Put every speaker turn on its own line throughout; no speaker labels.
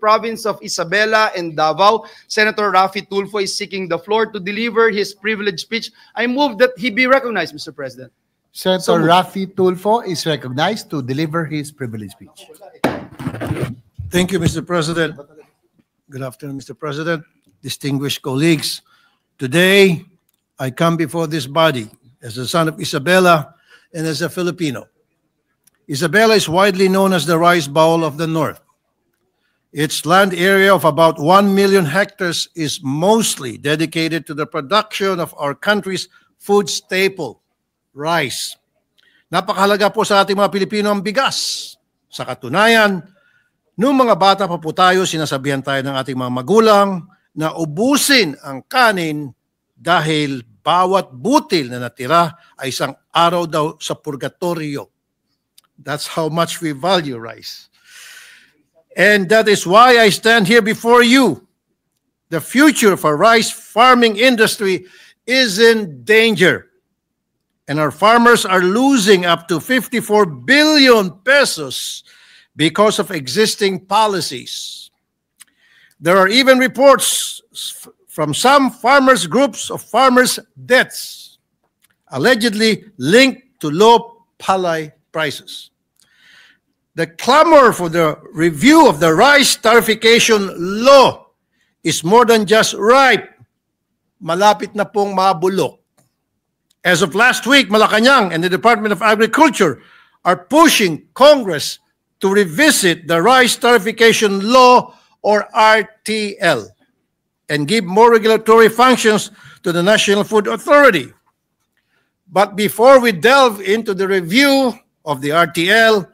province of Isabela and Davao. Senator Raffy Tulfo is seeking the floor to deliver his privileged speech. I move that he be recognized, Mr. President.
Senator Raffy Tulfo is recognized to deliver his privileged speech.
Thank you, Mr. President. Good afternoon, Mr. President, distinguished colleagues. Today, I come before this body as the son of Isabela and as a Filipino. Isabela is widely known as the rice bowl of the North. Its land area of about 1 million hectares is mostly dedicated to the production of our country's food staple, rice. Napakahalaga po sa ating mga Pilipino ang bigas. Sa katunayan, noong mga bata pa po tayo, sinasabihan tayo ng ating mga magulang na ubusin ang kanin dahil bawat butil na natira ay isang araw daw sa purgatorio. That's how much we value rice. And that is why I stand here before you. The future of our rice farming industry is in danger. And our farmers are losing up to 54 billion pesos because of existing policies. There are even reports from some farmers' groups of farmers' debts, allegedly linked to low palay prices. The clamor for the review of the rice tariffication law is more than just ripe. Malapit na pong mabulok. As of last week, Malacanang and the Department of Agriculture are pushing Congress to revisit the rice tariffication law, or RTL, and give more regulatory functions to the National Food Authority. But before we delve into the review of the RTL,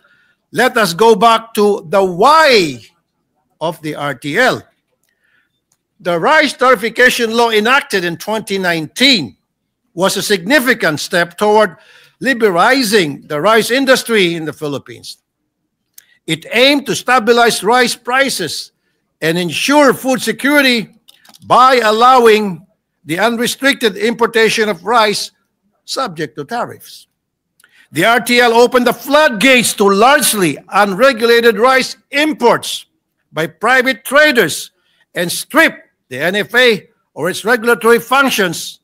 let us go back to the why of the RTL. The rice tariffication law enacted in 2019 was a significant step toward liberalizing the rice industry in the Philippines. It aimed to stabilize rice prices and ensure food security by allowing the unrestricted importation of rice subject to tariffs. The RTL opened the floodgates to largely unregulated rice imports by private traders and stripped the NFA or its regulatory functions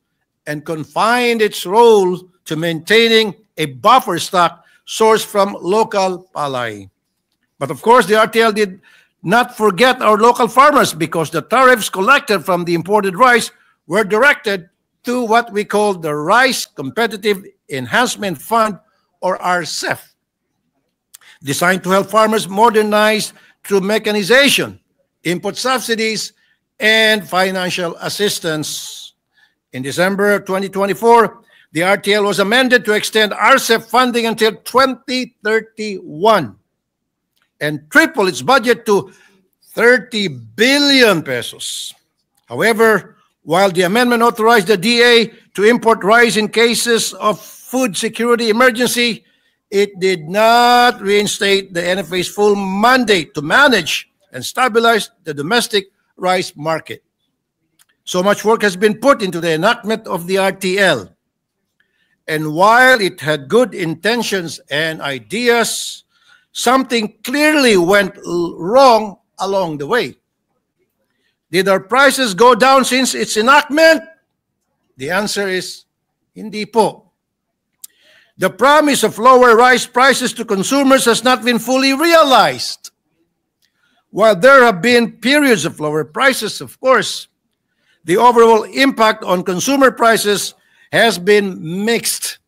and confined its role to maintaining a buffer stock sourced from local palay. But of course, the RTL did not forget our local farmers because the tariffs collected from the imported rice were directed to what we call the Rice Competitive Enhancement Fund, or RCEF, designed to help farmers modernize through mechanization, input subsidies, and financial assistance. In December 2024, the RTL was amended to extend RCEF funding until 2031 and triple its budget to 30 billion pesos. However, while the amendment authorized the DA to import rice in cases of food security emergency, it did not reinstate the NFA's full mandate to manage and stabilize the domestic rice market. So much work has been put into the enactment of the RTL. And while it had good intentions and ideas, something clearly went wrong along the way. Did our prices go down since its enactment? The answer is, hindi po. The promise of lower rice prices to consumers has not been fully realized. While there have been periods of lower prices, of course, the overall impact on consumer prices has been mixed.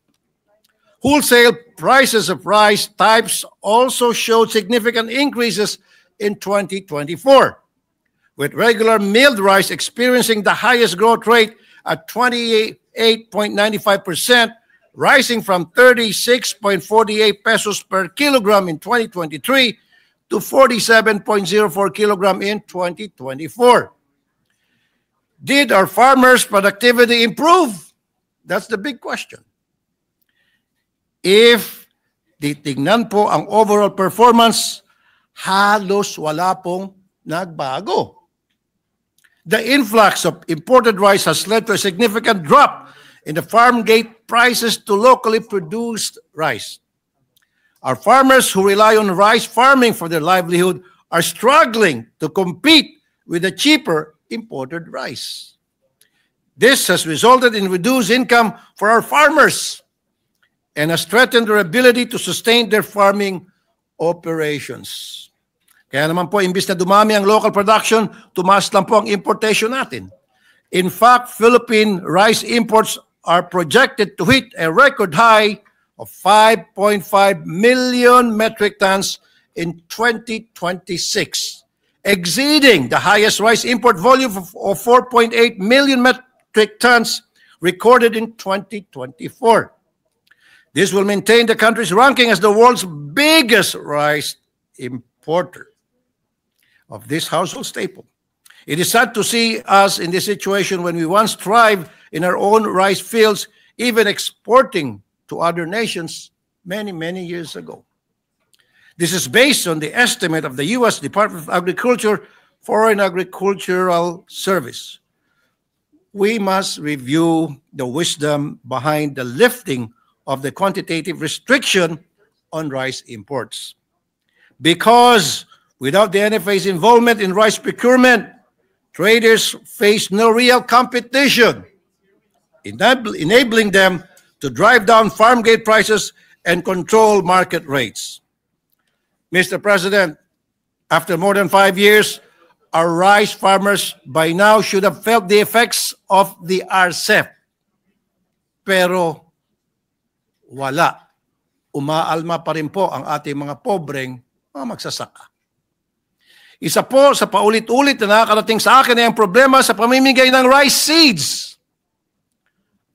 Wholesale prices of rice types also showed significant increases in 2024, with regular milled rice experiencing the highest growth rate at 28.95%, rising from 36.48 pesos per kilogram in 2023 to 47.04 kilogram in 2024. Did our farmers' productivity improve? That's the big question. If titignan po ang overall performance, halos wala pong nagbago. The influx of imported rice has led to a significant drop in the farm gate prices to locally produced rice. Our farmers who rely on rice farming for their livelihood are struggling to compete with the cheaper imported rice. This has resulted in reduced income for our farmers and has threatened their ability to sustain their farming operations. Kaya naman po, imbis na dumami ang local production, tumaas lang po ang importation natin. In fact, Philippine rice imports are projected to hit a record high of 5.5 million metric tons in 2026, exceeding the highest rice import volume of 4.8 million metric tons recorded in 2024. This will maintain the country's ranking as the world's biggest rice importer of this household staple. It is sad to see us in this situation when we once thrived in our own rice fields, even exporting to other nations many, many years ago. This is based on the estimate of the U.S. Department of Agriculture Foreign Agricultural Service. We must review the wisdom behind the lifting of the quantitative restriction on rice imports. Because without the NFA's involvement in rice procurement, traders face no real competition, enabling them to drive down farm gate prices and control market rates. Mr. President, after more than 5 years, our rice farmers by now should have felt the effects of the RCEP. Pero wala. Umaalma pa rin po ang ating mga pobreng mga magsasaka. Isa po sa paulit-ulit na nakakarating sa akin ay ang problema sa pamimigay ng rice seeds.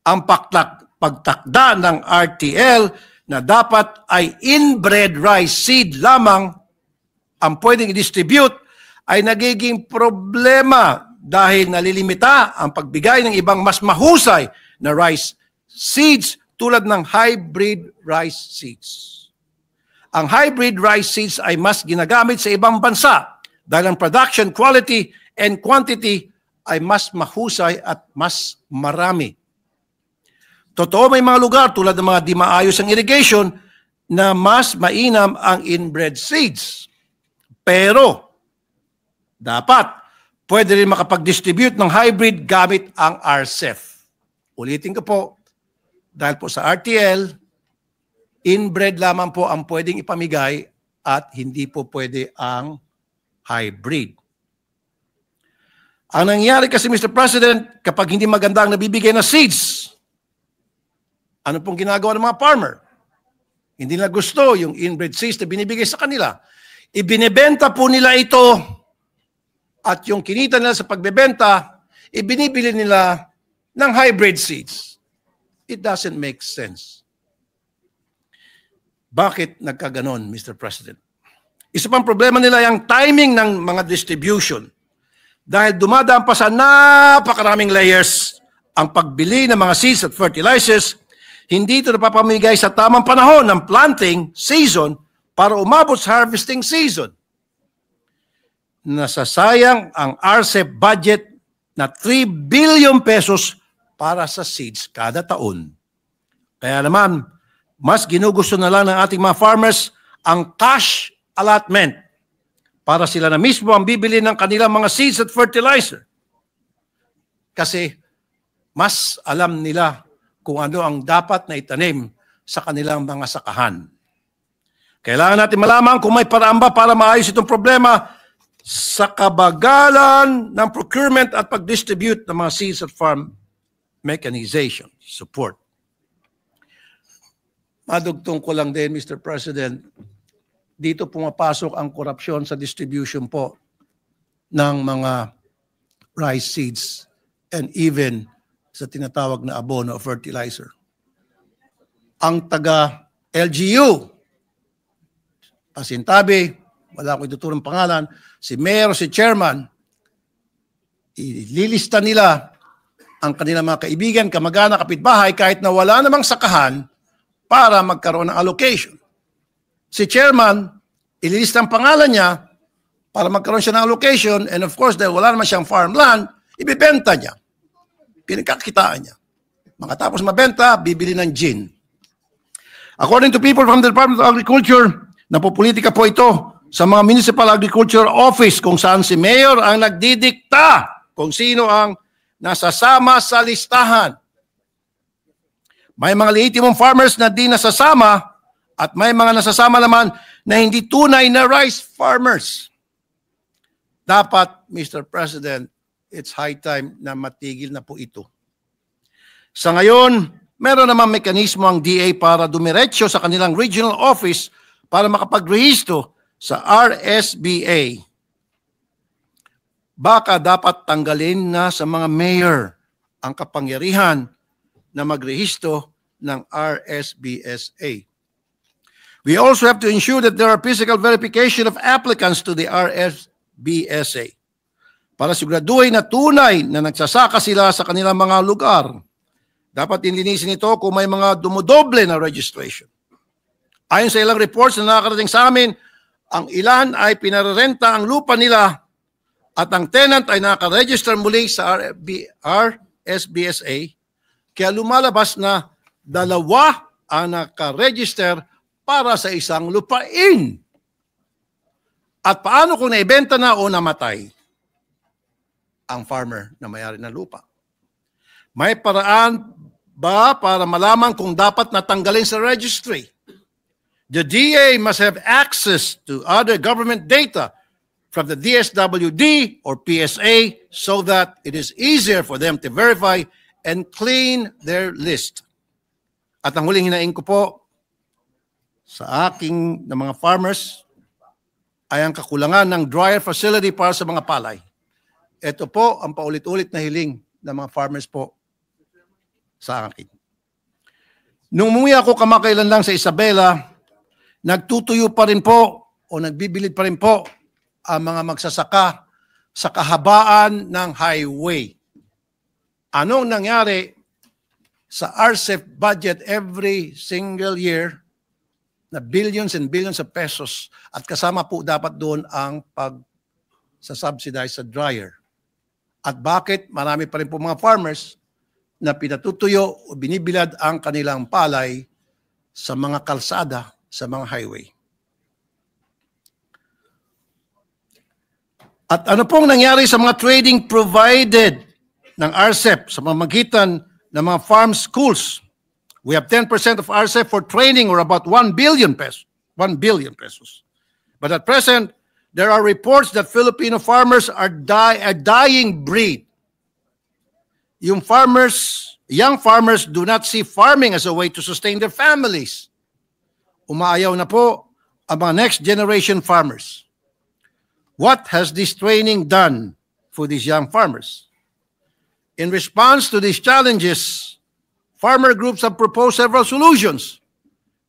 Ang pagtakda ng RTL na dapat ay inbred rice seed lamang ang pwedeng i-distribute ay nagiging problema dahil nalilimita ang pagbigay ng ibang mas mahusay na rice seeds tulad ng hybrid rice seeds. Ang hybrid rice seeds ay mas ginagamit sa ibang bansa dahil ang production quality and quantity ay mas mahusay at mas marami. Totoo, may mga lugar tulad ng mga di maayos ang irrigation na mas mainam ang inbred seeds. Pero dapat pwede rin makapag-distribute ng hybrid gamit ang RCEP. Ulitin ko po, dahil po sa RTL, inbred lamang po ang pwedeng ipamigay at hindi po pwede ang hybrid. Ang nangyayari kasi, Mr. President, kapag hindi maganda ang nabibigay na seeds, ano pong ginagawa ng mga farmer? Hindi na gusto yung inbred seeds na binibigay sa kanila. Ibinebenta po nila ito at yung kinita nila sa pagbebenta, ibinibili nila ng hybrid seeds. It doesn't make sense. Bakit nagkaganon, Mr. President? Isa pang problema nila yung timing ng mga distribution. Dahil dumadaan pa sa napakaraming layers ang pagbili ng mga seeds at fertilizers, hindi ito napapamigay sa tamang panahon ng planting season para umabot sa harvesting season. Nasasayang ang RCEP budget na 3 billion pesos para sa seeds kada taon. Kaya naman, mas ginugusto na lang ng ating mga farmers ang cash allotment para sila na mismo ang bibili ng kanilang mga seeds at fertilizer. Kasi mas alam nila kung ano ang dapat na itanim sa kanilang mga sakahan. Kailangan natin malaman kung may paraan ba para maayos itong problema sa kabagalan ng procurement at pag-distribute ng mga seeds at farm mechanization support. Madugtong ko lang din, Mr. President, dito pumapasok ang korupsyon sa distribution po ng mga rice seeds and even sa tinatawag na abono o fertilizer. Ang taga LGU, pasintabi, wala ko ituturong pangalan, si mayor, si chairman, ililista nila ang kanilang mga kaibigan, kamag-anak, kapitbahay, kahit na wala namang sakahan para magkaroon ng allocation. Si chairman, ililista ang pangalan niya para magkaroon siya ng allocation, and of course, dahil wala naman siyang farmland, ibibenta niya. Pinagkakitaan niya. Makatapos mabenta, bibili ng gin. According to people from the Department of Agriculture, napopolitika po ito sa mga municipal agriculture office kung saan si mayor ang nagdidikta kung sino ang nasasama sa listahan. May mga lehitimong farmers na di nasasama at may mga nasasama naman na hindi tunay na rice farmers. Dapat, Mr. President, it's high time na matigil na po ito. Sa ngayon, meron namang mekanismo ang DA para dumiretso sa kanilang regional office para makapagrehistro sa RSBA. Baka dapat tanggalin na sa mga mayor ang kapangyarihan na magrehistro ng RSBSA. We also have to ensure that there are physical verification of applicants to the RSBSA para siguraduhin na tunay na nagsasaka sila sa kanilang mga lugar. Dapat dinlinisin ito kung may mga dumodoble na registration. Ayon sa ilang reports na nakakarating sa amin, ang ilan ay pinarerenta ang lupa nila at ang tenant ay nakaregister muli sa RSBSA, kaya lumalabas na dalawa ang nakaregister para sa isang lupain. At paano kung naibenta na o namatay ang farmer na may-ari ng lupa? May paraan ba para malaman kung dapat natanggalin sa registry? The DA must have access to other government data from the DSWD or PSA so that it is easier for them to verify and clean their list. At ang huling hinaing ko po sa aking na mga farmers ay ang kakulangan ng dryer facility para sa mga palay. Ito po ang paulit-ulit na hiling ng mga farmers po sa akin. Nung umuwi ako kamakailan lang sa Isabela, nagtutuyo pa rin po o nagbibilid pa rin po ang mga magsasaka sa kahabaan ng highway. Anong nangyari sa RCEP budget every single year na billions and billions of pesos at kasama po dapat doon ang pag-subsidize sa dryer. At bakit marami pa rin po mga farmers na pinatutuyo o binibilad ang kanilang palay sa mga kalsada, sa mga highway. At ano pong nangyari sa mga trading provided ng RCEP sa pamamagitan ng mga farm schools? We have 10% of RCEP for training or about 1 billion pesos. 1 billion pesos. But at present, there are reports that Filipino farmers are a dying breed. Young farmers do not see farming as a way to sustain their families. Umaayaw na po ang mga next generation farmers. What has this training done for these young farmers? In response to these challenges, farmer groups have proposed several solutions.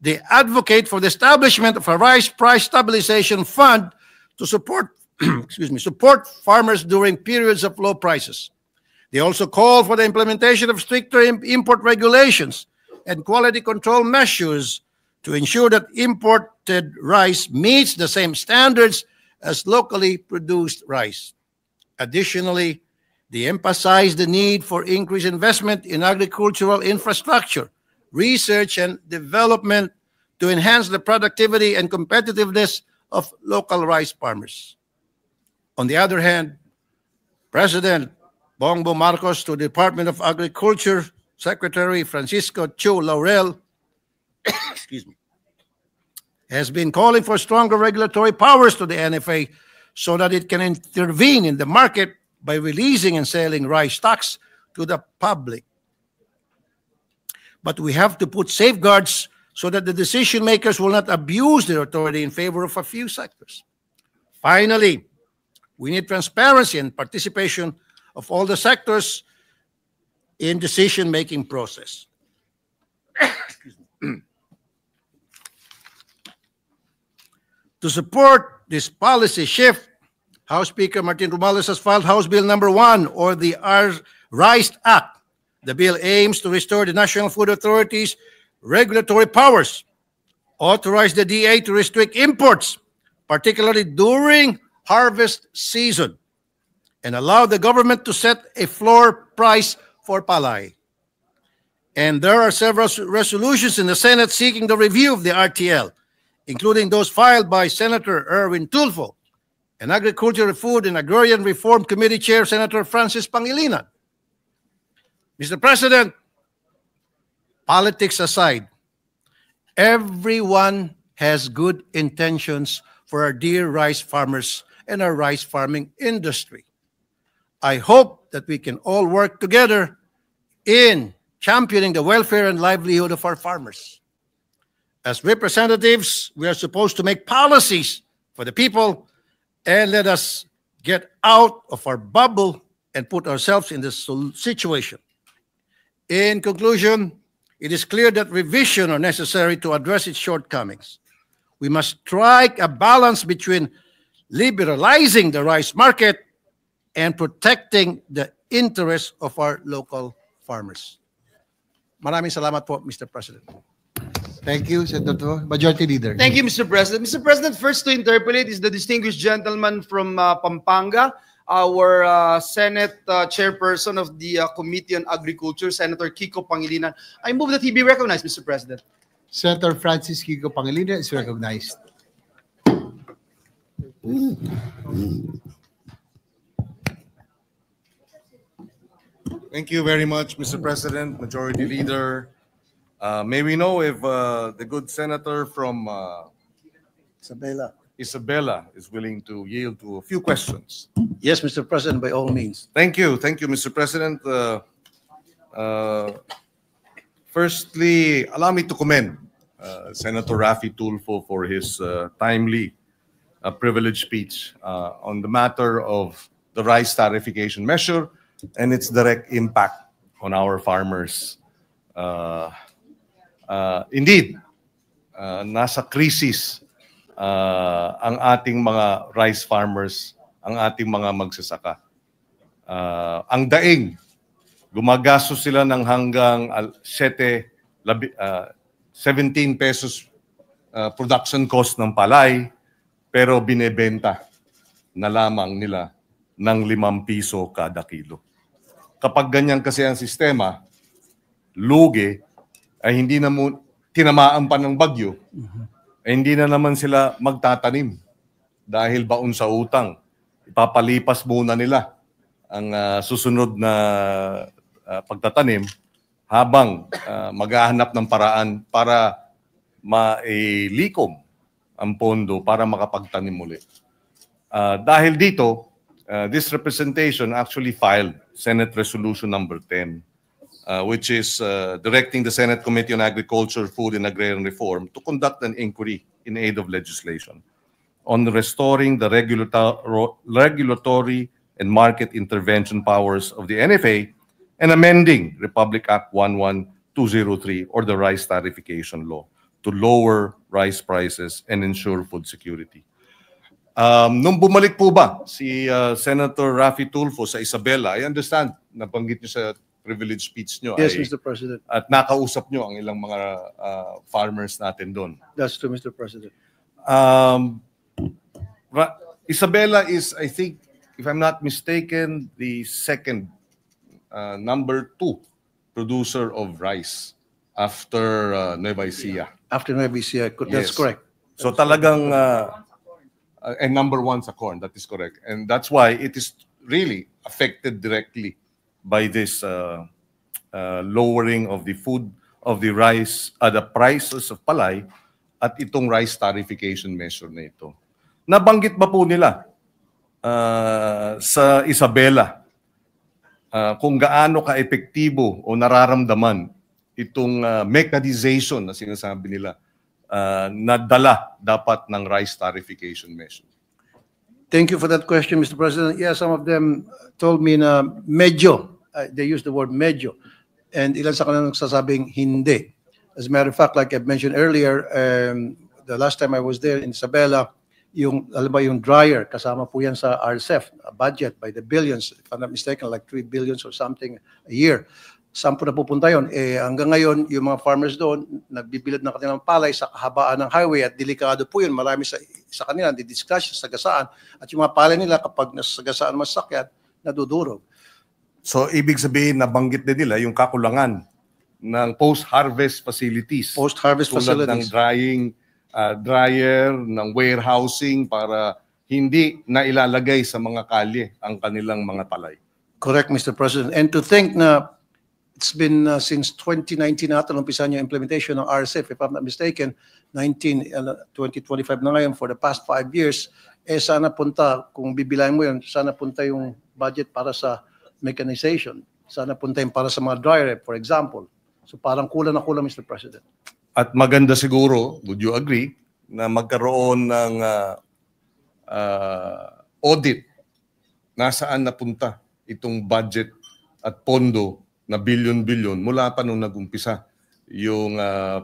They advocate for the establishment of a rice price stabilization fund to support, support farmers during periods of low prices. They also call for the implementation of stricter import regulations and quality control measures to ensure that imported rice meets the same standards as locally produced rice. Additionally, they emphasize the need for increased investment in agricultural infrastructure, research and development to enhance the productivity and competitiveness of local rice farmers. On the other hand, President Bongbong Marcos to the Department of Agriculture Secretary Francisco Chu Laurel has been calling for stronger regulatory powers to the NFA so that it can intervene in the market by releasing and selling rice stocks to the public. But we have to put safeguards so that the decision makers will not abuse their authority in favor of a few sectors. Finally, we need transparency and participation of all the sectors in decision-making process. To support this policy shift, House Speaker Martin Romualdez has filed House Bill number 1, or the RISE Act. The bill aims to restore the National Food Authority's regulatory powers, authorize the DA to restrict imports, particularly during harvest season, and allow the government to set a floor price for palay. And there are several resolutions in the Senate seeking the review of the RTL, including those filed by Senator Erwin Tulfo and Agriculture, Food, and Agrarian Reform Committee Chair Senator Francis Pangilinan. Mr. President, politics aside, everyone has good intentions for our dear rice farmers and our rice farming industry. I hope that we can all work together in championing the welfare and livelihood of our farmers. As representatives, we are supposed to make policies for the people, and let us get out of our bubble and put ourselves in this situation. In conclusion, it is clear that revision are necessary to address its shortcomings. We must strike a balance between liberalizing the rice market and protecting the interests of our local farmers. Maraming salamat po, Mr. President.
Thank you, Senator. Majority Leader.
Thank you, Mr. President. Mr. President, first to interpolate is the distinguished gentleman from Pampanga, our Senate chairperson of the Committee on Agriculture, Senator Kiko Pangilinan. I move that he be recognized, Mr. President.
Senator Francis Kiko Pangilinan is recognized.
Thank you very much, Mr. President, Majority Leader. May we know if the good senator from Isabela is willing to yield to a few questions?
Yes, Mr. President, by all means.
Thank you, Mr. President. Firstly, allow me to commend Senator Raffy Tulfo for his timely, privileged speech on the matter of the rice tariffication measure and its direct impact on our farmers. Indeed, nasa krisis ang ating mga rice farmers, ang ating mga magsasaka. Ang daing, gumagastos sila ng hanggang 17 pesos production cost ng palay, pero binebenta na lamang nila ng 5 piso kada kilo. Kapag ganyan kasi ang sistema, lugi, ay hindi na tinamaan pa ng bagyo, ay hindi na naman sila magtatanim dahil baon sa utang. Ipapalipas muna nila ang susunod na pagtatanim habang maghahanap ng paraan para mailikom ang pondo para makapagtanim muli. Dahil dito, this representation actually filed Senate Resolution number 10, which is directing the Senate Committee on Agriculture, Food, and Agrarian Reform to conduct an inquiry in aid of legislation on restoring the regulatory and market intervention powers of the NFA and amending Republic Act 11203 or the Rice Tariffication Law to lower rice prices and ensure food security. Nung bumalik po ba si Senator Raffy Tulfo sa Isabela, I understand, nabanggit niyo sa privilege speech niyo.
Yes, Mr. President.
At nakausap niyo ang ilang mga farmers natin doon.
That's true, Mr. President.
Isabela is, I think, if I'm not mistaken, the second number 2 producer of rice after Nueva Ecija.
After Nueva Ecija, that's
Yes.
correct.
So talagang, and number 1 sa corn, that is correct. And that's why it is really affected directly by this lowering of the rice, the prices of palay at itong rice tariffication measure na ito. Nabanggit ba po nila sa Isabela kung gaano ka-epektibo o nararamdaman itong mechanization na sinasabi nila na dala dapat ng rice tariffication measure?
Thank you for that question, Mr. President. Yeah, some of them told me na medyo. They used the word medyo. And ilan sa kanila nagsasabing hindi. As a matter of fact, like I mentioned earlier, the last time I was there in Isabela, alam ba, yung dryer, kasama po yan sa RCEF, a budget by the billions, if I'm not mistaken, like 3 billions or something a year. Saan po na pupunta yun? Hanggang ngayon, yung mga farmers doon, nagbibilad ng kanilang palay sa kahabaan ng highway at delikado po yun. Marami sa kanila, di-discuss, sagasaan. At yung mga palay nila, kapag nasagasaan masakyan, nadudurog.
So, ibig sabihin, nabanggit din nila yung kakulangan ng post-harvest facilities.
Post-harvest
tulad
facilities.
ng drying dryer, ng warehousing para hindi na ilalagay sa mga kalye ang kanilang mga palay.
Correct, Mr. President. And to think na it's been since 2019 natin umpisan yung implementation ng RCEP, if I'm not mistaken, 2025 na ngayon, for the past 5 years, sana punta, kung bibilahin mo yun, sana punta yung budget para sa mechanization. Sana punta yung para sa mga dryer, for example. So parang kulang na kulang, Mr. President.
At maganda siguro, would you agree, na magkaroon ng audit nasaan napunta itong budget at pondo na bilyon-bilyon mula pa nung nag-umpisa yung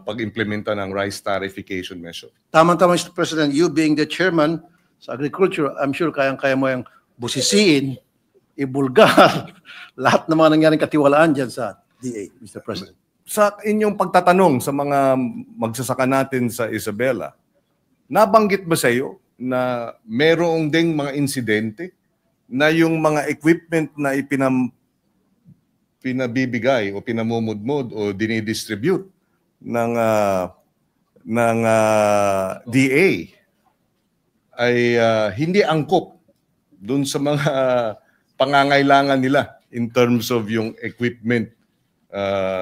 pag-implementa ng rice tariffication measure.
Tama-tama, Mr. President. You being the chairman sa agriculture, I'm sure kayang-kaya mo yung busisiin, ibulgar, lahat ng mga nangyaring katiwalaan dyan sa DA, Mr. President.
Sa inyong pagtatanong sa mga magsasaka natin sa Isabela, nabanggit ba sa iyo na merong ding mga insidente na yung mga equipment na pinabibigay o pinamumudmod o dinidistribute ng DA ay hindi angkop dun sa mga pangangailangan nila in terms of yung equipment?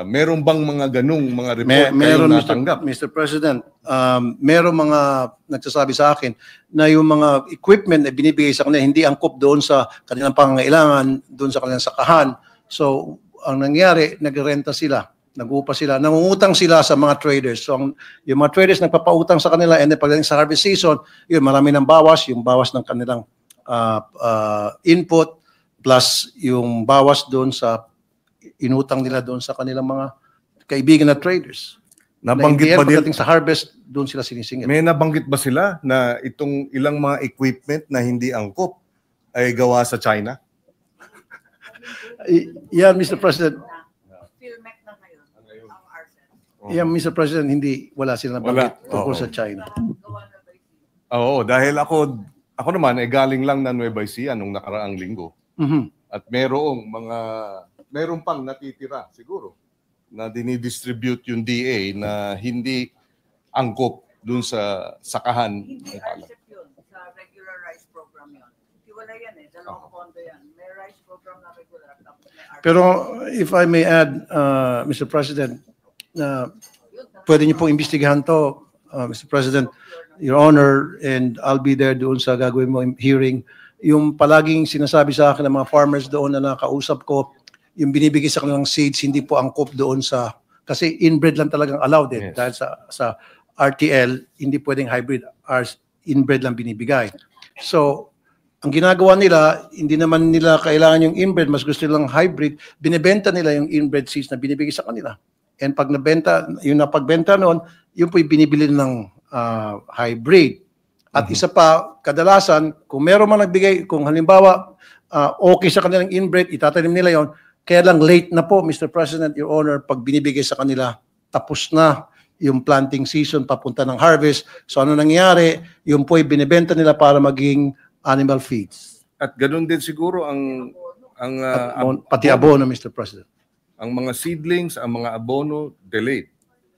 Meron bang mga ganung mga report
Meron,
kayong natanggap?
Mr. President. Meron mga nagsasabi sa akin na yung mga equipment na binibigay sa kanila hindi angkop doon sa kanilang pangangailangan, doon sa kanilang sakahan. So, ang nangyari, nagrenta sila, nag-uupa sila, nangungutang sila sa mga traders. So, yung mga traders nagpapautang sa kanila and then pagdating sa harvest season, yun, marami ng bawas, yung bawas ng kanilang input plus yung bawas doon sa inutang nila doon sa kanilang mga kaibigan na traders.
Nabanggit ba din?
Pagdating sa harvest, doon sila sinisingil.
May nabanggit ba sila na itong ilang mga equipment na hindi angkop ay gawa sa China?
Yan, Mr. President.
Philmec na ngayon, ang RCEP.
Yan, Mr. President, wala sila nabanggit tungkol
Oo.
sa China.
Oo, dahil ako naman ay galing lang na Nueva Ecija nung nakaraang linggo.
Mhm.
At meron pang natitira siguro na dinidistribute yung DA na hindi angkop dun sa sakahan.
Hindi RCEP yun, sa regular rice program yun. Wala yan eh, dalawang pondo yan. May rice program na regular, tapos may RCEP.
Pero if I may add, Mr. President, pwede niyo pong imbestigahan to, Mr. President, Your Honor, and I'll be there doon sa gagawin mo hearing. Yung palaging sinasabi sa akin ng mga farmers doon na nakausap ko, yung binibigay sa kanilang seeds, hindi po angkop doon sa, kasi inbred lang talagang allowed eh.
Yes.
Dahil sa RTL, hindi pwedeng hybrid, inbred lang binibigay. So, ang ginagawa nila, hindi naman nila kailangan yung inbred, mas gusto nilang hybrid, binibenta nila yung inbred seeds na binibigay sa kanila. And pag nabenta, yung napagbenta noon, yun po yung binibili ng hybrid. At isa pa, kadalasan, kung meron man nagbigay, kung halimbawa, okay sa kanilang inbred, itatanim nila yon. Kaya lang late na po, Mr. President, Your Honor, pag binibigay sa kanila, tapos na yung planting season, papunta ng harvest. So ano nangyayari? Yung po ay binibenta nila para maging animal feeds.
At ganoon din siguro
Pati abono, Mr. President.
ang mga seedlings, ang mga abono delayed.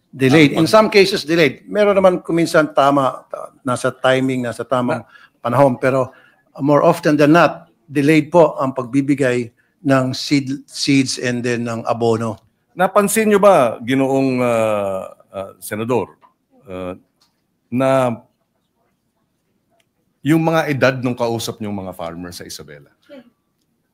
Delayed. In some cases, delayed. Meron naman kuminsan tama, nasa timing, nasa tamang panahon. Pero more often than not, delayed po ang pagbibigay ng seeds and then ng abono.
Napansin nyo ba, Ginoong Senador, na yung mga edad ng kausap nyong mga farmers sa Isabela?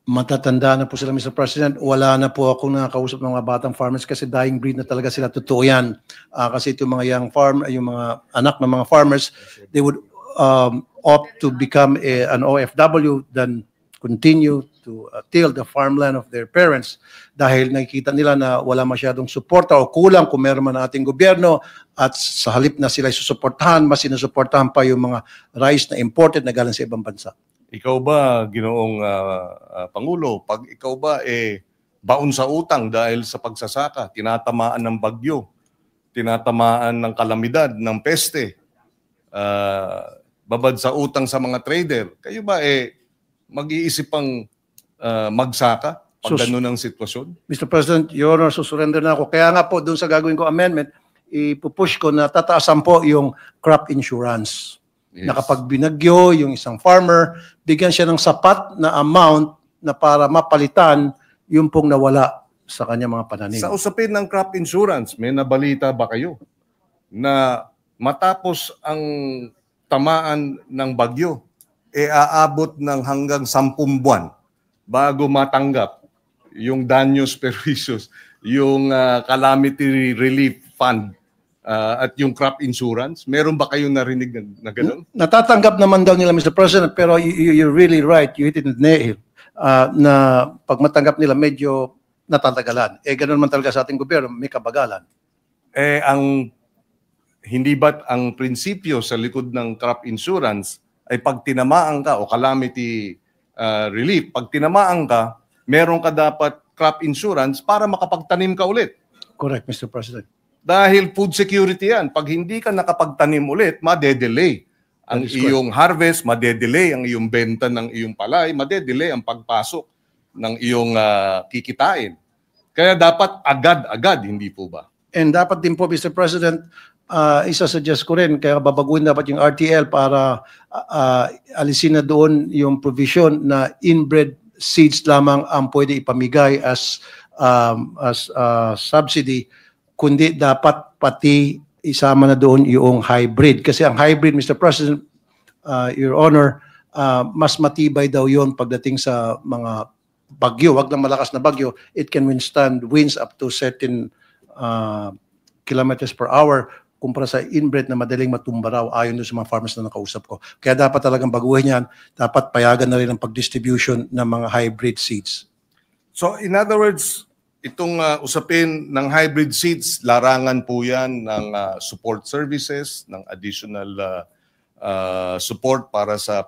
Matatanda na po sila, Mr. President. Wala na po akong nakakausap ng mga batang farmers kasi dying breed na talaga sila. Totoo yan. Kasi itong mga young yung mga anak ng mga farmers, they would opt to become an OFW than continue to till the farmland of their parents dahil nakikita nila na wala masyadong suporta o kulang kung meron man ating gobyerno at sa halip na sila susuportahan, mas sinusuportahan pa yung mga rice na imported na galing sa ibang bansa.
Ikaw ba, Ginoong Pangulo, pag ikaw ba baon sa utang dahil sa pagsasaka, tinatamaan ng bagyo, tinatamaan ng kalamidad, ng peste, babad sa utang sa mga trader, kayo ba mag-iisip pang magsaka pag gano'n ang sitwasyon?
Mr. President, Your Honor, susurrender na ako. Kaya nga po, doon sa gagawin ko amendment, ipupush ko na tataasan po yung crop insurance.
Yes.
Na kapag binagyo yung isang farmer, bigyan siya ng sapat na amount na para mapalitan yung pong nawala sa kanya mga pananim.
Sa usapin ng crop insurance, may nabalita ba kayo na matapos ang tamaan ng bagyo, aabot ng hanggang 10 buwan bago matanggap yung danyos perjuicios, yung calamity relief fund at yung crop insurance? Meron ba kayong narinig na gano'n?
Natatanggap naman daw nila, Mr. President, pero you're really right, you hit it in the nail, na pag matanggap nila medyo natatagalan. Ganoon man talaga sa ating gobyerno, may kabagalan.
Hindi ba't ang prinsipyo sa likod ng crop insurance ay pag tinamaan ka o calamity relief, pag tinamaan ka, meron ka dapat crop insurance para makapagtanim ka ulit.
Correct, Mr. President.
Dahil food security yan. Pag hindi ka nakapagtanim ulit, madedelay ang
That is correct.
iyong harvest, madedelay ang iyong benta ng iyong palay, madedelay ang pagpasok ng iyong kikitain. Kaya dapat agad-agad, hindi po ba?
And dapat din po, Mr. President, isa-suggest ko rin, kaya babaguhin dapat yung RTL para alisin na doon yung provision na inbred seeds lamang ang pwede ipamigay as subsidy, kundi dapat pati isama na doon yung hybrid. Kasi ang hybrid, Mr. President, Your Honor, mas matibay daw yon pagdating sa mga bagyo. Wag lang malakas na bagyo, it can withstand winds up to certain kilometers per hour kumpara sa inbred na madaling matumba raw ayon doon sa mga farmers na nakausap ko. Kaya dapat talagang baguhin yan, dapat payagan na rin ang pag-distribution ng mga hybrid seeds.
So in other words, itong usapin ng hybrid seeds, larangan po yan ng support services, ng additional support para sa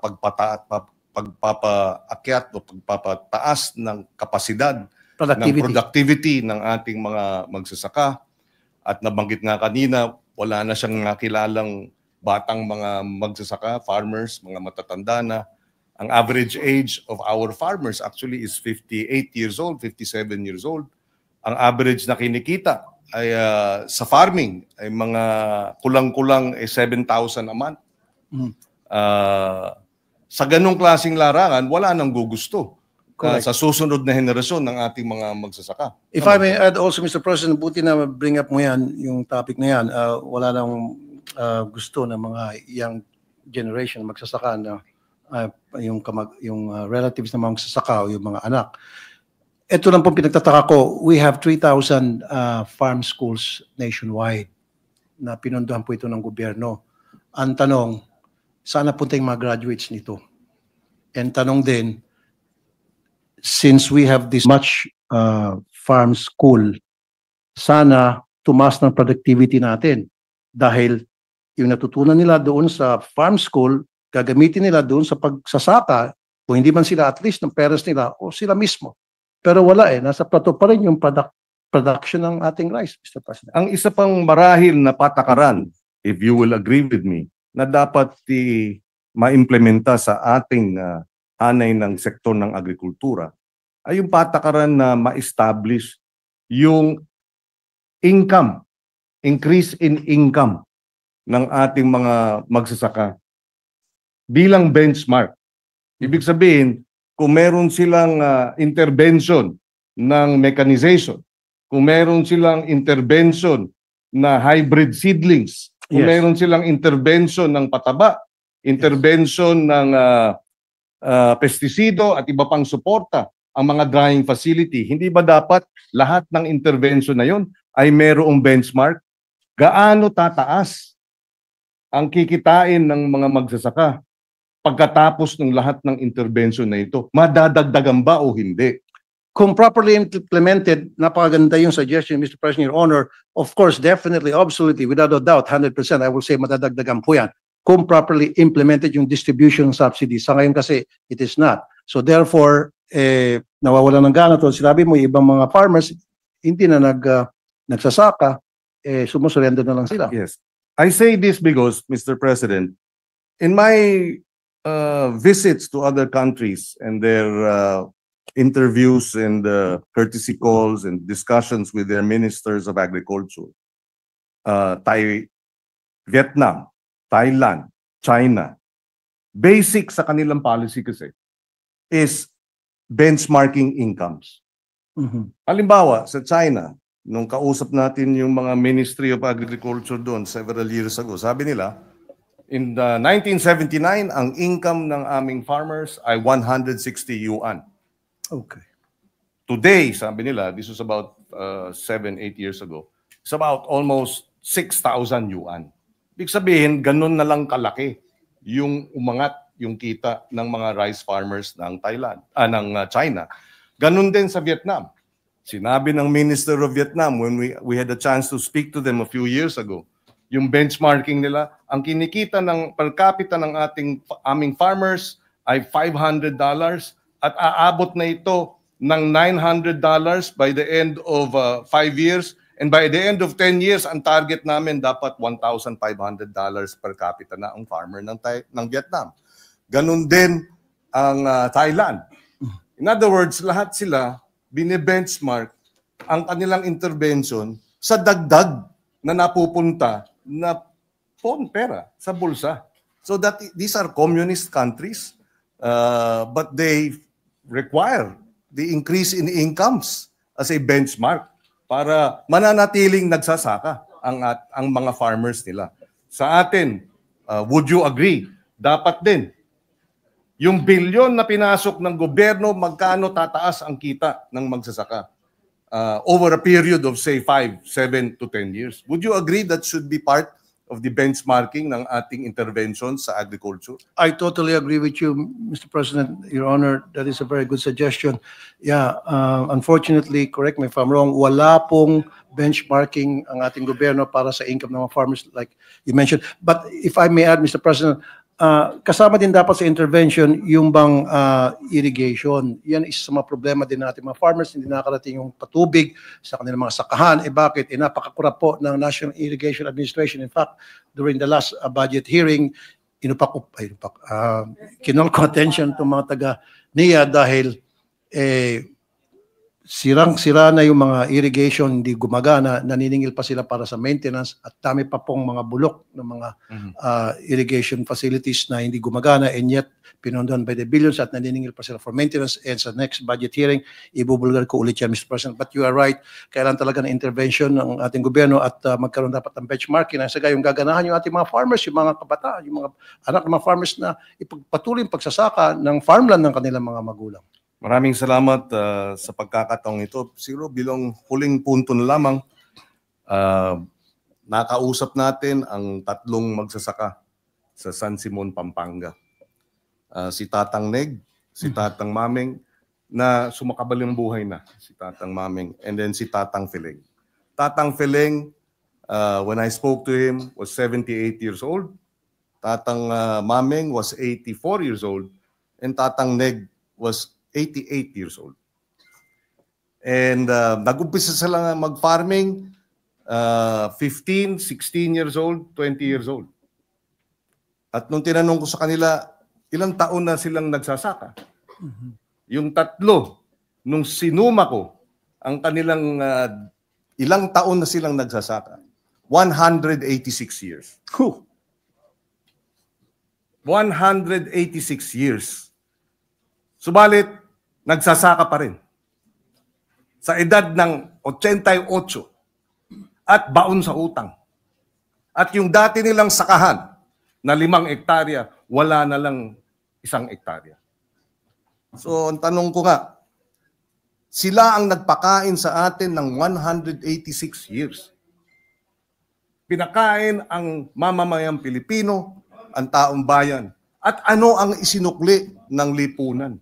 pagpapaakyat o pagpapataas ng kapasidad ng productivity ng ating mga magsasaka. At nabanggit nga kanina, wala na siyang nakilalang batang mga magsasaka, farmers, mga matatanda na. Ang average age of our farmers actually is 58 years old, 57 years old. Ang average na kinikita ay sa farming ay mga kulang-kulang 7,000 a month. Sa ganong klaseng larangan, wala nang gugusto sa susunod na henerasyon ng ating mga magsasaka.
If I may add also, Mr. President, buti na bring up mo yan, yung topic na yan, wala nang gusto ng mga young generation magsasaka na yung relatives na mga magsasaka o yung mga anak. Ito lang po pinagtataka ko, we have 3,000 farm schools nationwide na pinunduhan po ito ng gobyerno. Ang tanong, saan napunta yung mga graduates nito? And tanong din, since we have this much farm school, sana tumaas ng productivity natin. Dahil yung natutunan nila doon sa farm school, gagamitin nila doon sa pagsasaka, kung hindi man sila at least ng parents nila o sila mismo. Pero wala nasa plateau pa rin yung production ng ating rice, Mr. President.
Ang isa pang marahil na patakaran, if you will agree with me, na dapat maimplementa sa ating hanay ng sektor ng agrikultura ay yung patakaran na ma-establish yung income, increase in income ng ating mga magsasaka bilang benchmark. Ibig sabihin, kung meron silang intervention ng mechanization, kung meron silang intervention na hybrid seedlings, kung meron silang intervention ng pataba, intervention ng pesticido at iba pang suporta, ang mga drying facility, hindi ba dapat lahat ng intervention na yon ay merong benchmark? Gaano tataas ang kikitain ng mga magsasaka pagkatapos ng lahat ng intervention na ito? Madadagdagan ba o hindi?
Kung properly implemented, napakaganda yung suggestion, Mr. President, Your Honor. Of course, definitely, absolutely, without a doubt, 100%, I will say madadagdagan po yan. Kung properly implemented yung distribution subsidy. Sa ngayon kasi, it is not. So therefore, nawawala ng gana to. Sinabi mo, ibang mga farmers, hindi na nagsasaka, sumusurrender na lang sila.
Yes. I say this because, Mr. President, in my visits to other countries and their interviews and courtesy calls and discussions with their ministers of agriculture, Vietnam, Thailand, China, basic sa kanilang policy kasi is benchmarking incomes. Halimbawa, sa China, nung kausap natin yung mga Ministry of Agriculture doon several years ago, sabi nila, in the 1979, ang income ng aming farmers ay 160 yuan.
Okay.
Today, sabi nila, this was about 7-8 years ago, it's about almost 6,000 yuan. Ibig sabihin, ganun na lang kalaki yung umangat yung kita ng mga rice farmers ng ng China. Ganun din sa Vietnam. Sinabi ng Minister of Vietnam when we had a chance to speak to them a few years ago, yung benchmarking nila, ang kinikita ng per capita ng aming farmers ay $500 at aabot na ito ng $900 by the end of 5 years. And by the end of 10 years, ang target namin dapat $1,500 per capita na ang farmer ng Vietnam. Ganun din ang Thailand. In other words, lahat sila bine-benchmark ang kanilang intervention sa dagdag na napupunta na pera sa bulsa. So that these are communist countries, but they require the increase in incomes as a benchmark para mananatiling nagsasaka ang mga farmers nila. Sa atin, would you agree? Dapat din, yung bilyon na pinasok ng gobyerno, magkano tataas ang kita ng magsasaka over a period of say 5, 7 to 10 years. Would you agree that should be part of the benchmarking ng ating intervention sa agriculture?
I totally agree with you, Mr. President, Your Honor. That is a very good suggestion. Yeah, unfortunately, correct me if I'm wrong, wala pong benchmarking ang ating gobyerno para sa income ng mga farmers like you mentioned. But if I may add, Mr. President, kasama din dapat sa intervention yung bang irrigation. Yan is sa mga problema din natin mga farmers, hindi nakarating yung patubig sa kanilang mga sakahan. Bakit? Napakakurap po ng National Irrigation Administration. In fact, during the last budget hearing, kinol ko attention itong mga taga-NIA dahil sirang-sira na yung mga irrigation, hindi gumagana, naniningil pa sila para sa maintenance at dami pa pong mga bulok ng mga irrigation facilities na hindi gumagana and yet pinondohan by the billions at naniningil pa sila for maintenance and sa next budget hearing, ibubulgar ko ulit yan, Mr. President. But you are right, kailangan talaga ng intervention ng ating gobyerno at magkaroon dapat ng benchmarking na sagay yung gaganahan yung ating mga farmers, yung mga kabataan, yung mga anak ng mga farmers na ipagpatuloy yung pagsasaka ng farmland ng kanilang mga magulang.
Maraming salamat sa pagkakataong ito. Siguro bilang huling punto na lamang, nakausap natin ang tatlong magsasaka sa San Simon, Pampanga. Si Tatang Neg, si Tatang Mameng, na sumakabaling buhay na, si Tatang Mameng, and then si Tatang Fileng. Tatang Fileng, when I spoke to him, was 78 years old. Tatang Mameng was 84 years old. And Tatang Neg was 88 years old. And nag-umpisa sila mag-farming 15, 16 years old, 20 years old. At nung tinanong ko sa kanila, ilang taon na silang nagsasaka? Yung tatlo, nung sinuma ko, ang kanilang ilang taon na silang nagsasaka? 186 years. 186 years. Subalit, nagsasaka pa rin. Sa edad ng 88 at baon sa utang. At yung dati nilang sakahan na 5 hektarya, wala na lang 1 hektarya. So, ang tanong ko nga, sila ang nagpakain sa atin ng 186 years. Pinakain ang mamamayang Pilipino, ang taong bayan. At ano ang isinukli ng lipunan?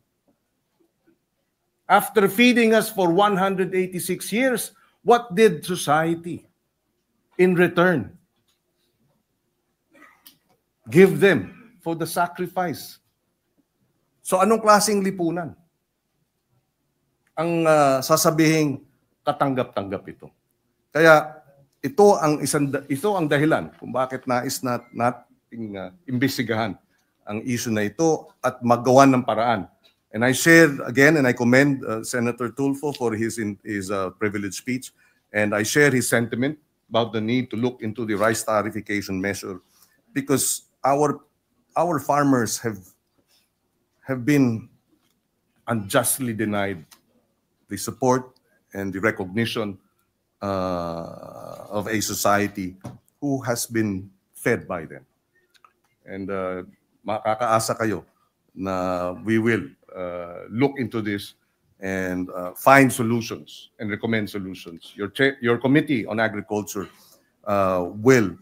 After feeding us for 186 years, what did society in return give them for the sacrifice? So anong klaseng lipunan? Ang sasabihing katanggap-tanggap ito. Kaya ito ang dahilan kung bakit nais nating imbestigahan ang issue na ito at magawa ng paraan. And I shared again, and I commend Senator Tulfo for his privileged speech, and I share his sentiment. about the need to look into the rice tariffication measure because our farmers have been unjustly denied the support and the recognition of a society who has been fed by them. And makakaasa kayo na we will look into this and find solutions and recommend solutions. Your Committee on Agriculture will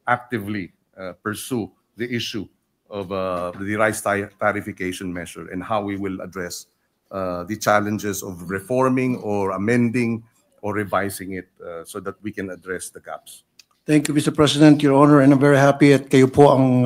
actively pursue the issue of the rice tariffication measure and how we will address the challenges of reforming or amending or revising it so that we can address the gaps.
Thank you, Mr. President, Your Honor, and I'm very happy at kayo po ang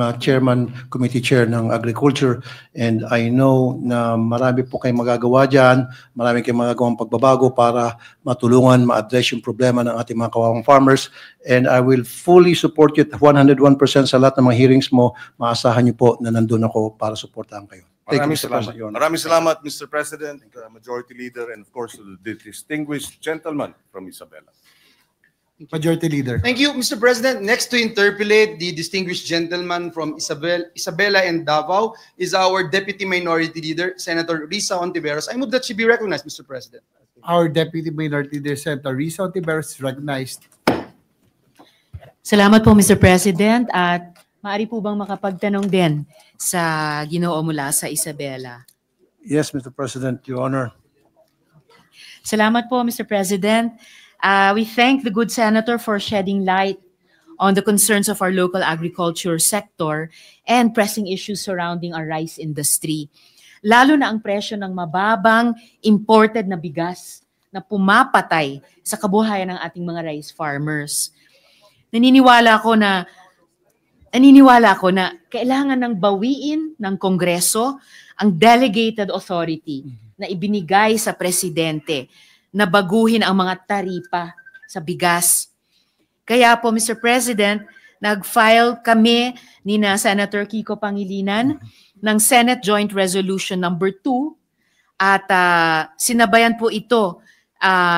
Committee Chair ng Agriculture. And I know na marami po kayong magagawa dyan, marami kayong magagawang pagbabago para matulungan, ma-address yung problema ng ating mga kawawang farmers. And I will fully support you at 101% sa lahat ng mga hearings mo. Maasahan niyo po na nandun ako para supportahan kayo. Thank you, Mr. President, Your Honor.
Maraming salamat, Mr. President, Majority Leader, and of course, to the distinguished gentleman from Isabela.
Majority Leader.
Thank you, Mr. President. Next to interpolate the distinguished gentleman from Isabela and Davao is our Deputy Minority Leader, Senator Risa Hontiveros. I move that she be recognized, Mr. President.
Our Deputy Minority Leader, Senator Risa Hontiveros, is recognized.
Salamat po, Mr. President. At maaari po bang makapagtanong din sa Ginoo mula sa Isabela?
Yes, Mr. President, Your Honor.
Salamat po, Mr. President. We thank the good senator for shedding light on the concerns of our local agriculture sector and pressing issues surrounding our rice industry. Lalo na ang presyo ng mababang imported na bigas na pumapatay sa kabuhayan ng ating mga rice farmers. Naniniwala ako na kailangan ng bawiin ng Kongreso ang delegated authority na ibinigay sa presidente na baguhin ang mga taripa sa bigas. Kaya po, Mr. President, nag-file kami ni na Senator Kiko Pangilinan ng Senate Joint Resolution number 2 at sinabayan po ito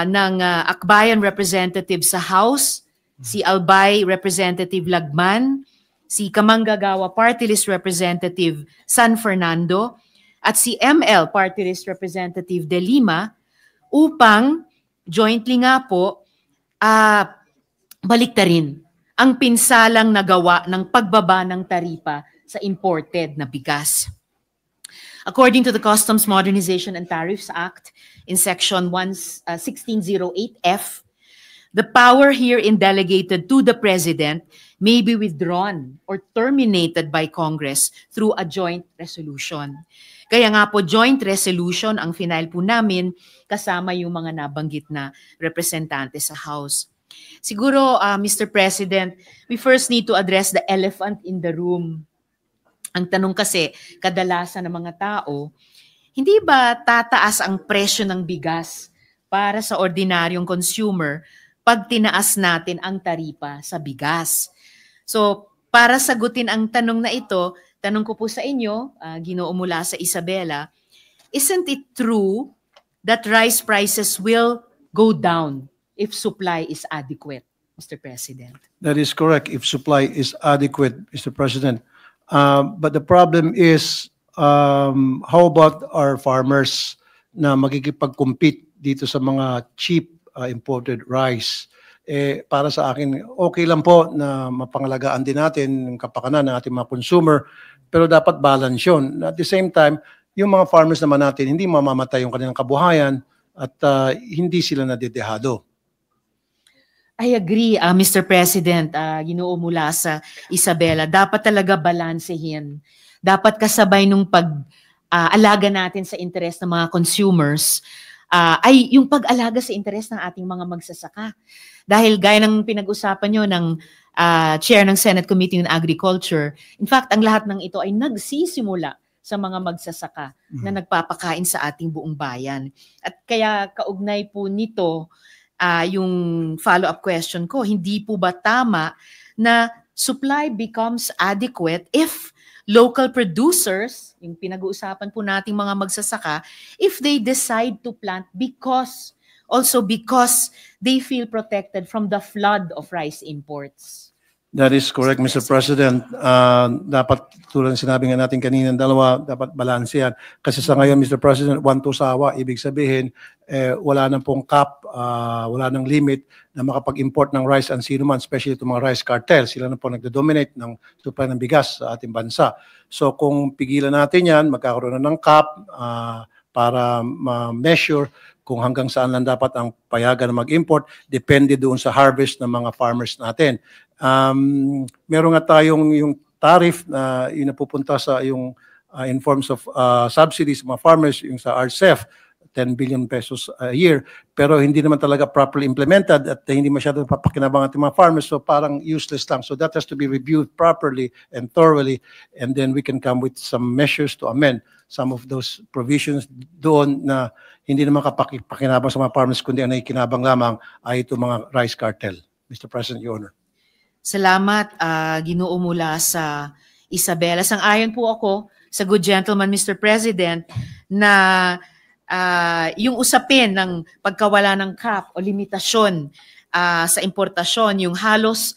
ng Akbayan Representative sa House, si Albay Representative Lagman, si Kamanggagawa Party List Representative San Fernando, at si ML Party List Representative De Lima, upang jointly nga po baliktarin ang pinsalang nagawa ng pagbaba ng taripa sa imported na bigas. According to the Customs Modernization and Tariffs Act in Section 1608F, the power herein delegated to the President may be withdrawn or terminated by Congress through a joint resolution. Kaya nga po, joint resolution ang final po namin kasama yung mga nabanggit na representante sa House. Siguro, Mr. President, we first need to address the elephant in the room. Ang tanong kasi, kadalasan ng mga tao, hindi ba tataas ang presyo ng bigas para sa ordinaryong consumer pag tinaas natin ang taripa sa bigas? So, para sagutin ang tanong na ito, tanong ko po sa inyo, Ginoo mula sa Isabela, isn't it true that rice prices will go down if supply is adequate, Mr. President?
That is correct, if supply is adequate, Mr. President. But the problem is, how about our farmers na magkikipag-compete dito sa mga cheap imported rice? Para sa akin, okay lang po na mapangalagaan din natin yung kapakanan ng ating mga consumer, pero dapat balance yun. At the same time, yung mga farmers naman natin, hindi mamamatay yung kanilang kabuhayan at hindi sila nadedehado.
I agree, Mr. President, Ginoo mula sa Isabela. Dapat talaga balansehin. Dapat kasabay nung pag-alaga natin sa interes ng mga consumers, ay yung pag-alaga sa interes ng ating mga magsasaka. Dahil gaya ng pinag-usapan nyo ng Chair ng Senate Committee on Agriculture, in fact, ang lahat ng ito ay nagsisimula sa mga magsasaka na nagpapakain sa ating buong bayan. At kaya kaugnay po nito, yung follow-up question ko, hindi po ba tama na supply becomes adequate if local producers, yung pinag-uusapan po nating mga magsasaka, if they decide to plant because also because they feel protected from the flood of rice imports.
That is correct, Mr. President. Dapat tulad ng sinabi nga natin kanina dalawa, dapat balanse yan. Kasi sa ngayon, Mr. President, one to sawa, ibig sabihin, wala nang pong cap, wala nang limit na makapag-import ng rice ang sino man, especially itong mga rice cartel. Sila na po nagdo-dominate ng supply ng bigas sa ating bansa. So kung pigilan natin yan, magkakaroon na ng cap para ma-measure kung hanggang saan lang dapat ang payagan na mag-import, depende doon sa harvest ng mga farmers natin. Meron nga tayong yung tariff na yung napupunta sa yung in forms of subsidies mga farmers, yung sa RCEF, 10 billion pesos a year, pero hindi naman talaga properly implemented at hindi masyadong papakinabang ating mga farmers, so parang useless lang. So that has to be reviewed properly and thoroughly, and then we can come with some measures to amend some of those provisions doon na hindi naman kapakinabang sa mga farmers, kundi ang nakikinabang lamang ay itong mga rice cartel. Mr. President, Your Honor.
Salamat, Ginoo mula sa Isabela. Sang-ayon po ako sa good gentleman, Mr. President, na yung usapin ng pagkawala ng cap o limitasyon sa importasyon, yung halos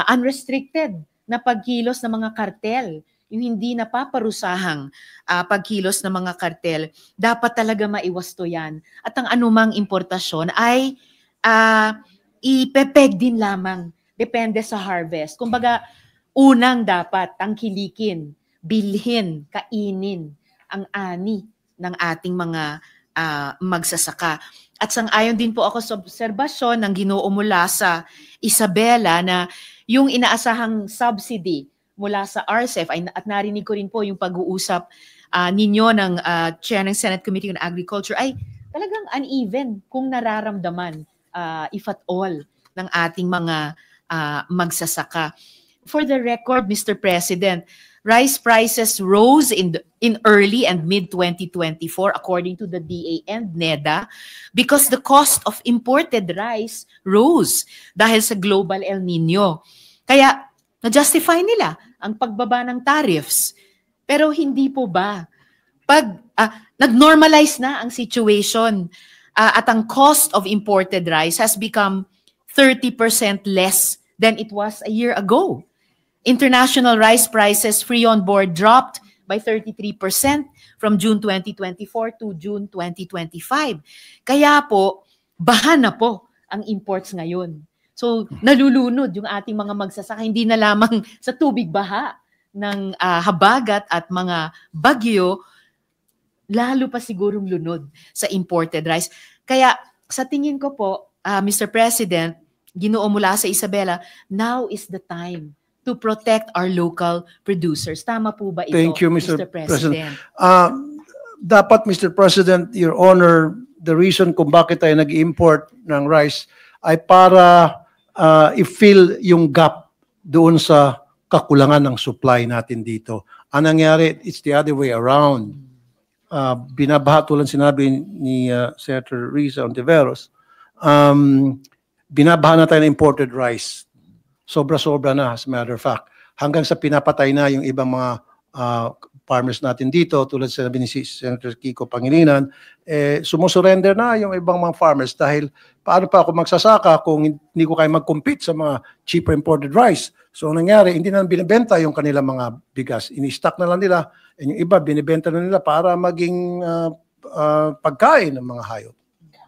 unrestricted na pagkilos ng mga kartel, yung hindi napaparusahang pagkilos ng mga kartel, dapat talaga maiwasto yan. At ang anumang importasyon ay ipepeg din lamang. Depende sa harvest. Kumbaga, unang dapat tangkilikin, bilhin, kainin ang ani ng ating mga magsasaka. At sang-ayon din po ako sa obserbasyon ng Ginoo mula sa Isabela na yung inaasahang subsidy mula sa RCEF, at narinig ko rin po yung pag-uusap ninyo ng Chair ng Senate Committee on Agriculture, ay talagang uneven kung nararamdaman, if at all, ng ating mga magsasaka. For the record, Mr. President, rice prices rose in early and mid-2024 according to the DA and NEDA because the cost of imported rice rose dahil sa global El Nino. Kaya na-justify nila ang pagbaba ng tariffs. Pero hindi po ba? Pag nag-normalize na ang situation at ang cost of imported rice has become 30% less than it was a year ago. International rice prices free on board dropped by 33% from June 2024 to June 2025. Kaya po, baha na po ang imports ngayon. So, nalulunod yung ating mga magsasaka, hindi na lamang sa tubig baha ng habagat at mga bagyo, lalo pa sigurong lunod sa imported rice. Kaya sa tingin ko po, Mr. President, Ginoo mula sa Isabela, now is the time to protect our local producers. Tama po ba ito,
Thank you, Mr.
President?
Dapat, Mr. President, Your Honor, the reason kung bakit tayo nag-import ng rice ay para i-fill yung gap doon sa kakulangan ng supply natin dito. Ang nangyari, it's the other way around. Binabaha tulad sinabi ni Senator Risa Ontiveros, binabaha na tayo ng imported rice. Sobra-sobra na, as a matter of fact. Hanggang sa pinapatay na yung ibang mga farmers natin dito, tulad sinabi ni Senator Kiko Pangilinan, sumusurrender na yung ibang mga farmers dahil paano pa ako magsasaka kung hindi ko kaya mag-compete sa mga cheaper imported rice. So ang nangyari, hindi na binibenta yung kanilang mga bigas. Ini-stock na lang nila, and yung iba binibenta na nila para maging pagkain ng mga hayop.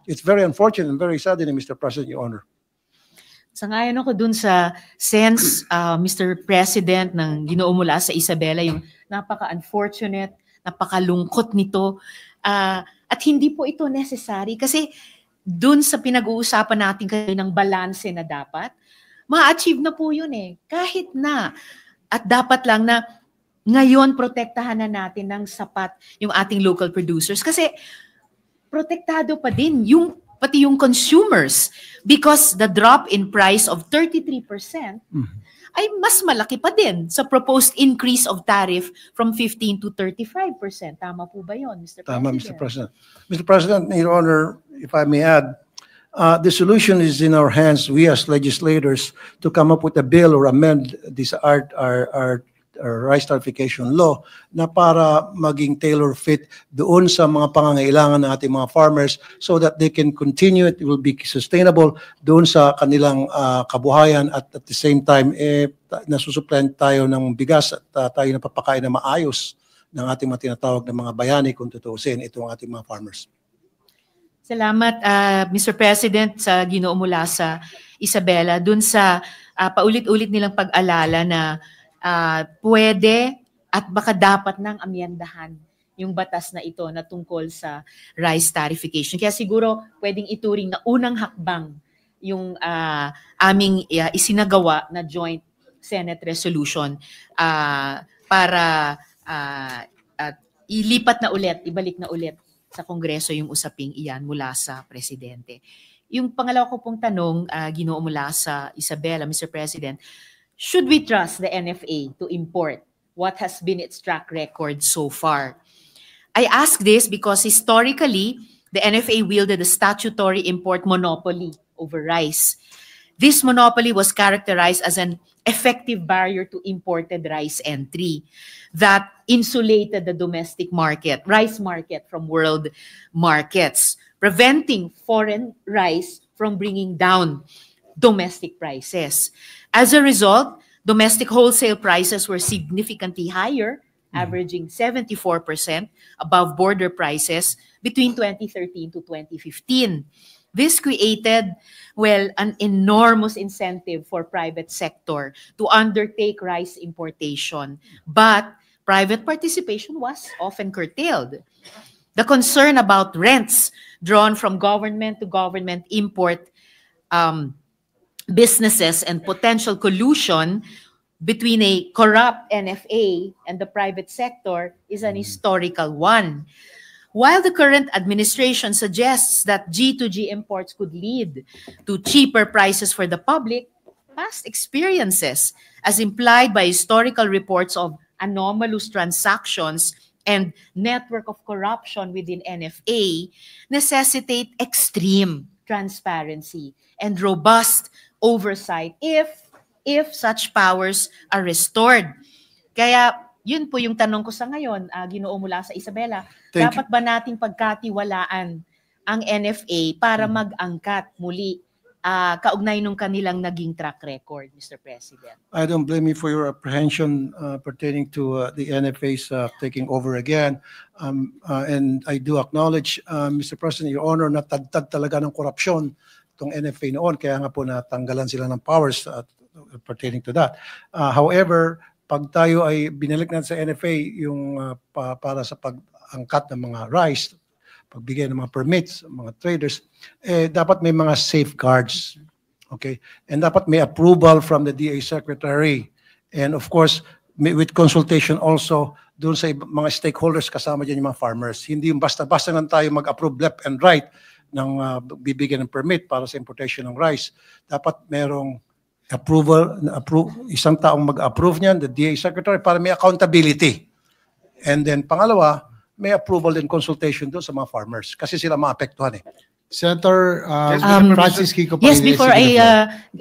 It's very unfortunate and very saddening, Mr. President, Your Honor.
Sangayon ako dun sa sense, Mr. President, ng Ginoo mula sa Isabela, yung napaka-unfortunate, napakalungkot nito. At hindi po ito necessary kasi dun sa pinag-uusapan natin kayo ng balanse na dapat, ma-achieve na po yun eh. Kahit na. At dapat lang na ngayon protektahan na natin ng sapat yung ating local producers. Kasi protektado pa din pati yung consumers because the drop in price of 33% ay mas malaki pa din sa proposed increase of tariff from 15 to 35%. Tama po ba yun, Mr. President?
Tama, Mr. President. Mr. President, Your Honor, if I may add, the solution is in our hands, we as legislators, to come up with a bill or amend this our rice tarification law na para maging tailor-fit doon sa mga pangangailangan ng ating mga farmers so that they can continue, it will be sustainable doon sa kanilang kabuhayan at the same time, nasusupply tayo ng bigas at tayo napapakain na maayos ng ating mga tinatawag na mga bayani kung tutuusin itong ating mga farmers.
Salamat, Mr. President, sa Ginoo mula sa Isabela, dun sa paulit-ulit nilang pag-alala na pwede at baka dapat nang amyendahan yung batas na ito na tungkol sa rice tarification. Kaya siguro pwedeng ituring na unang hakbang yung aming isinagawa na joint Senate resolution para ilipat na ulit, ibalik na ulit sa Kongreso yung usaping iyan mula sa Presidente. Yung pangalawa ko pong tanong, Ginoo mula sa Isabela, Mr. President, should we trust the NFA to import what has been its track record so far? I ask this because historically, the NFA wielded a statutory import monopoly over rice. This monopoly was characterized as an effective barrier to imported rice entry that insulated the domestic market, rice market, from world markets, preventing foreign rice from bringing down domestic prices. As a result, domestic wholesale prices were significantly higher, averaging 74% above border prices between 2013 to 2015. This created, well, an enormous incentive for private sector to undertake rice importation, but private participation was often curtailed. The concern about rents drawn from government to government import businesses and potential collusion between a corrupt NFA and the private sector is an historical one. While the current administration suggests that G2G imports could lead to cheaper prices for the public, past experiences, as implied by historical reports of anomalous transactions and network of corruption within NFA, necessitate extreme transparency and robust oversight if such powers are restored. Kaya yun po yung tanong ko sa ngayon, Ginoo mula sa Isabela. Dapat ba nating pagkatiwalaan ang NFA para mag-angkat muli kaugnay nung kanilang naging track record, Mr. President?
I don't blame you for your apprehension pertaining to the NFA's taking over again. And I do acknowledge, Mr. President, Your Honor, natagtad talaga ng korupsyon itong NFA noon. Kaya nga po natanggalan sila ng powers pertaining to that. However, pag tayo ay binalik natin sa NFA yung para sa pag-angkat ng mga rice, pagbigay ng mga permits, mga traders, dapat may mga safeguards. Okay? And dapat may approval from the DA Secretary. And of course, with consultation also doon sa mga stakeholders, kasama dyan yung mga farmers. Hindi yung basta-basta lang tayo mag-approve left and right ng bibigyan ng permit para sa importation ng rice. Dapat merong isang taong mag-approve niyan, the DA Secretary, para may accountability. And then pangalawa, may approval and consultation doon sa mga farmers kasi sila maapektuhan eh.
Senator Francis Kiko
Yes,
Pangilinan,
before
sige,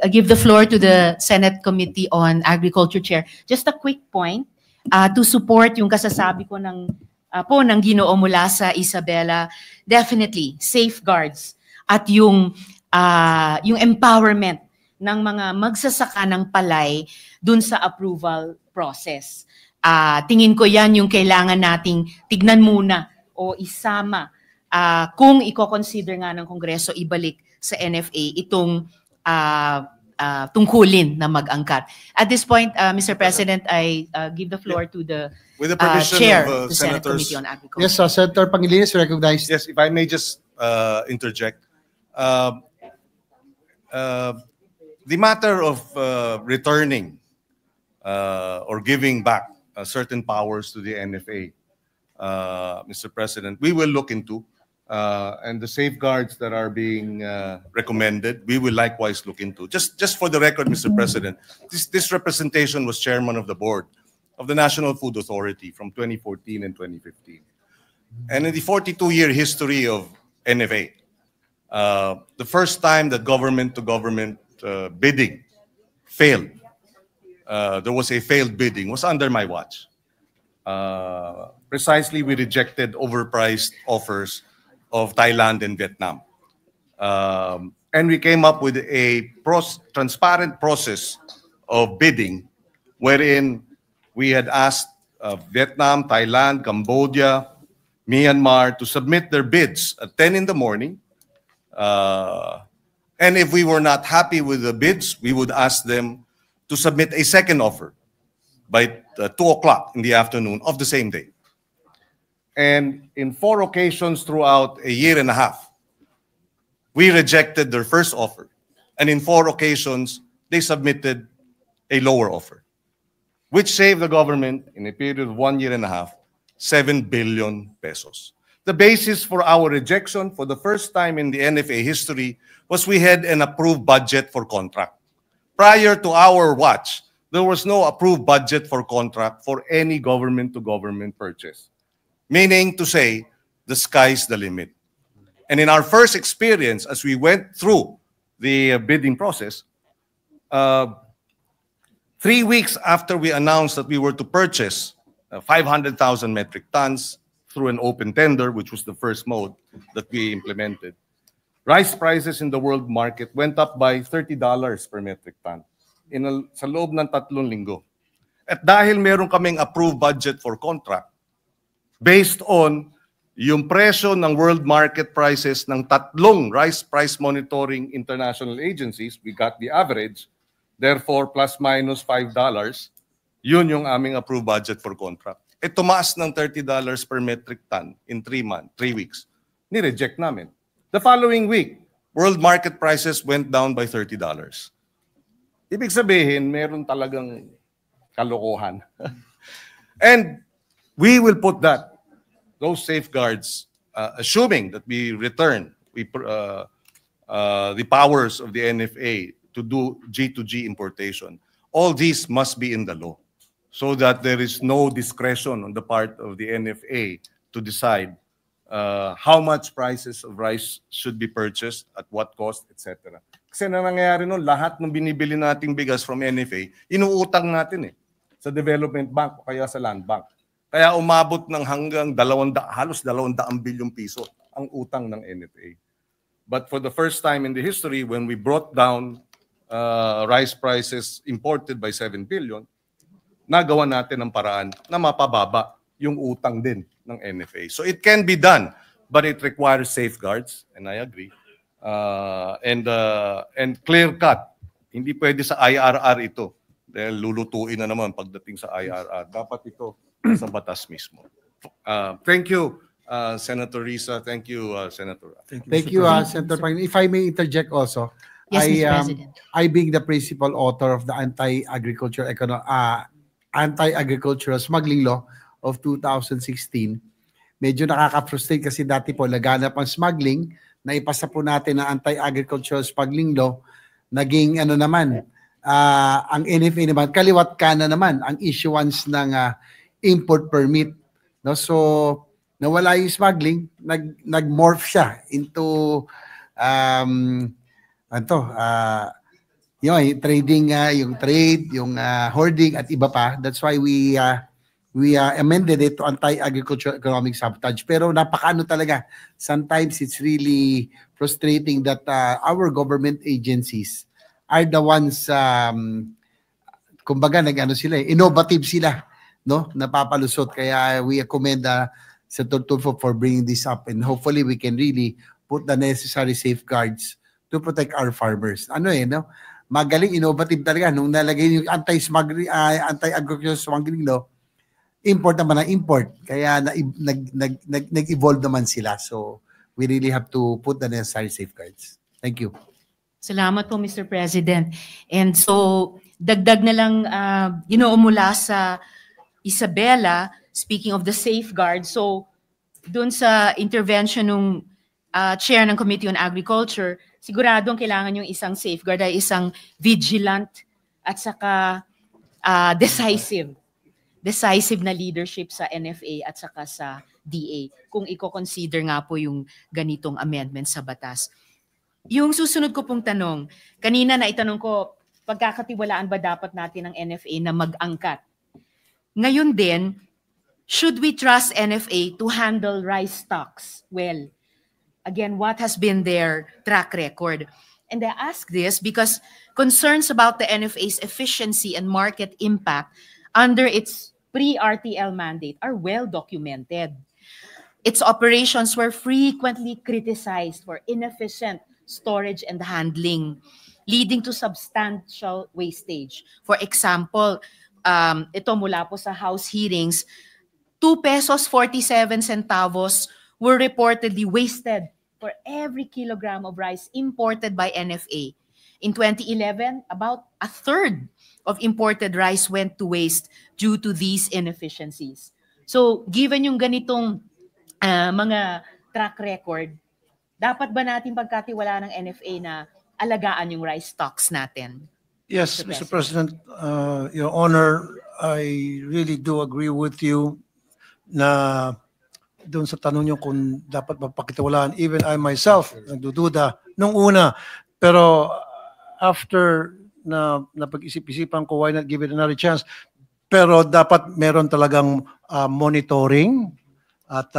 I give the floor to the Senate Committee on Agriculture Chair, just a quick point to support yung kasasabi ko ng Ginoo mula sa Isabela. Definitely, safeguards at yung empowerment ng mga magsasaka ng palay dun sa approval process. Tingin ko yan yung kailangan nating tignan muna o isama kung i-consider nga ng Kongreso ibalik sa NFA itong tungkulin na mag-angkat. At this point, Mr. President, I give the floor to the
With the permission
Chair
of
of the Senate
Senators.
Committee on Agriculture.
Yes, Senator Pangilinan is recognized.
Yes, if I may just interject. The matter of returning or giving back certain powers to the NFA, Mr. President, we will look into, and the safeguards that are being recommended, we will likewise look into. Just for the record, Mr. President, this representation was chairman of the board of the National Food Authority from 2014 and 2015. And in the 42-year history of NFA, the first time that government-to-government bidding failed there was a failed bidding was under my watch. Precisely, we rejected overpriced offers of Thailand and Vietnam. And we came up with a transparent process of bidding wherein we had asked Vietnam, Thailand, Cambodia, Myanmar to submit their bids at 10 in the morning. And if we were not happy with the bids, we would ask them to submit a second offer by 2 o'clock in the afternoon of the same day. And in 4 occasions throughout a year and a half, we rejected their first offer. And in 4 occasions, they submitted a lower offer, which saved the government, in a period of 1 year and a half, 7 billion pesos. The basis for our rejection for the first time in the NFA history was we had an approved budget for contract. Prior to our watch, there was no approved budget for contract for any government-to-government purchase. Meaning to say, the sky's the limit. And in our first experience, as we went through the bidding process, 3 weeks after we announced that we were to purchase 500,000 metric tons through an open tender, which was the first mode that we implemented, rice prices in the world market went up by $30 per metric ton sa loob ng 3 linggo. At dahil meron kaming approved budget for contract, based on yung presyo ng world market prices ng 3 rice price monitoring international agencies, we got the average, therefore plus minus $5, yun yung aming approved budget for contract. E tumaas ng $30 per metric ton in 3 weeks. Ni-reject namin. The following week, world market prices went down by $30. Ibig sabihin, meron talagang kalokohan. And we will put those safeguards, assuming that we return the powers of the NFA to do G2G importation. All these must be in the law so that there is no discretion on the part of the NFA to decide how much prices of rice should be purchased, at what cost, etc. Kasi na nangyayari nun, lahat ng binibili nating bigas from NFA, inuutang natin sa Development Bank o kaya sa Land Bank. Kaya umabot ng hanggang halos 200 bilyong piso ang utang ng NFA. But for the first time in the history, when we brought down rice prices imported by 7 billion, nagawa natin ang paraan na mapababa yung utang din ng NFA. So it can be done, but it requires safeguards, and I agree, and clear-cut. Hindi pwede sa IRR ito, dahil lulutuin na naman pagdating sa IRR. Dapat ito sa batas mismo. Thank you, Senator Risa. Thank you, Senator.
Thank you, Senator Pangilinan. If I may interject also,
Yes, Mr. President.
I being the principal author of the anti-agricultural smuggling law of 2016, medyo nakaka-frustrate kasi dati po laganap ang smuggling, na ipasa po natin ang anti-agricultural smuggling law, naging ano naman, ang NFA naman, kaliwat kanan naman ang issuance ng import permit. No? So, nawala yung smuggling, nag-morph siya into yung trading, yung trade, yung hoarding at iba pa. That's why we amended it to anti-agricultural economic sabotage. Pero napakaano talaga. Sometimes it's really frustrating that our government agencies are the ones, kumbaga sila, innovative sila, no? Napapalusot. Kaya we commend Senator Tulfo for bringing this up, and hopefully we can really put the necessary safeguards to protect our farmers. No? Magaling, innovative talaga. Nung nalagay yung anti-agricultural smuggling law, import naman ang import. Kaya nag-evolve naman sila. So, we really have to put the necessary safeguards. Thank you.
Salamat po, Mr. President. And so, dagdag na lang, mula sa Isabela, speaking of the safeguards, so, dun sa intervention ng chair ng Committee on Agriculture, siguradong kailangan yung isang safeguard ay isang vigilant at saka decisive na leadership sa NFA at saka sa DA kung i-consider nga po yung ganitong amendment sa batas. Yung susunod ko pong tanong, kanina na itanong ko pagkakatiwalaan ba dapat natin ng NFA na mag-angkat? Ngayon din, should we trust NFA to handle rice stocks well? Again, what has been their track record? And I ask this because concerns about the NFA's efficiency and market impact under its pre-RTL mandate are well documented. Its operations were frequently criticized for inefficient storage and handling, leading to substantial wastage. For example, ito mula po sa House hearings, 2 pesos 47 centavos were reportedly wasted for every kilogram of rice imported by NFA. In 2011, about a third of imported rice went to waste due to these inefficiencies. So, given yung ganitong mga track record, dapat ba natin pagkatiwalaan ng NFA na alagaan yung rice stocks natin?
Yes, Mr. President, Your Honor, I really do agree with you na doon sa tanong niyo kung dapat mapakitiwalaan. Even I myself, nagdududa nung una. Pero after na napag-isip-isipan ko, why not give it another chance? Pero dapat meron talagang monitoring at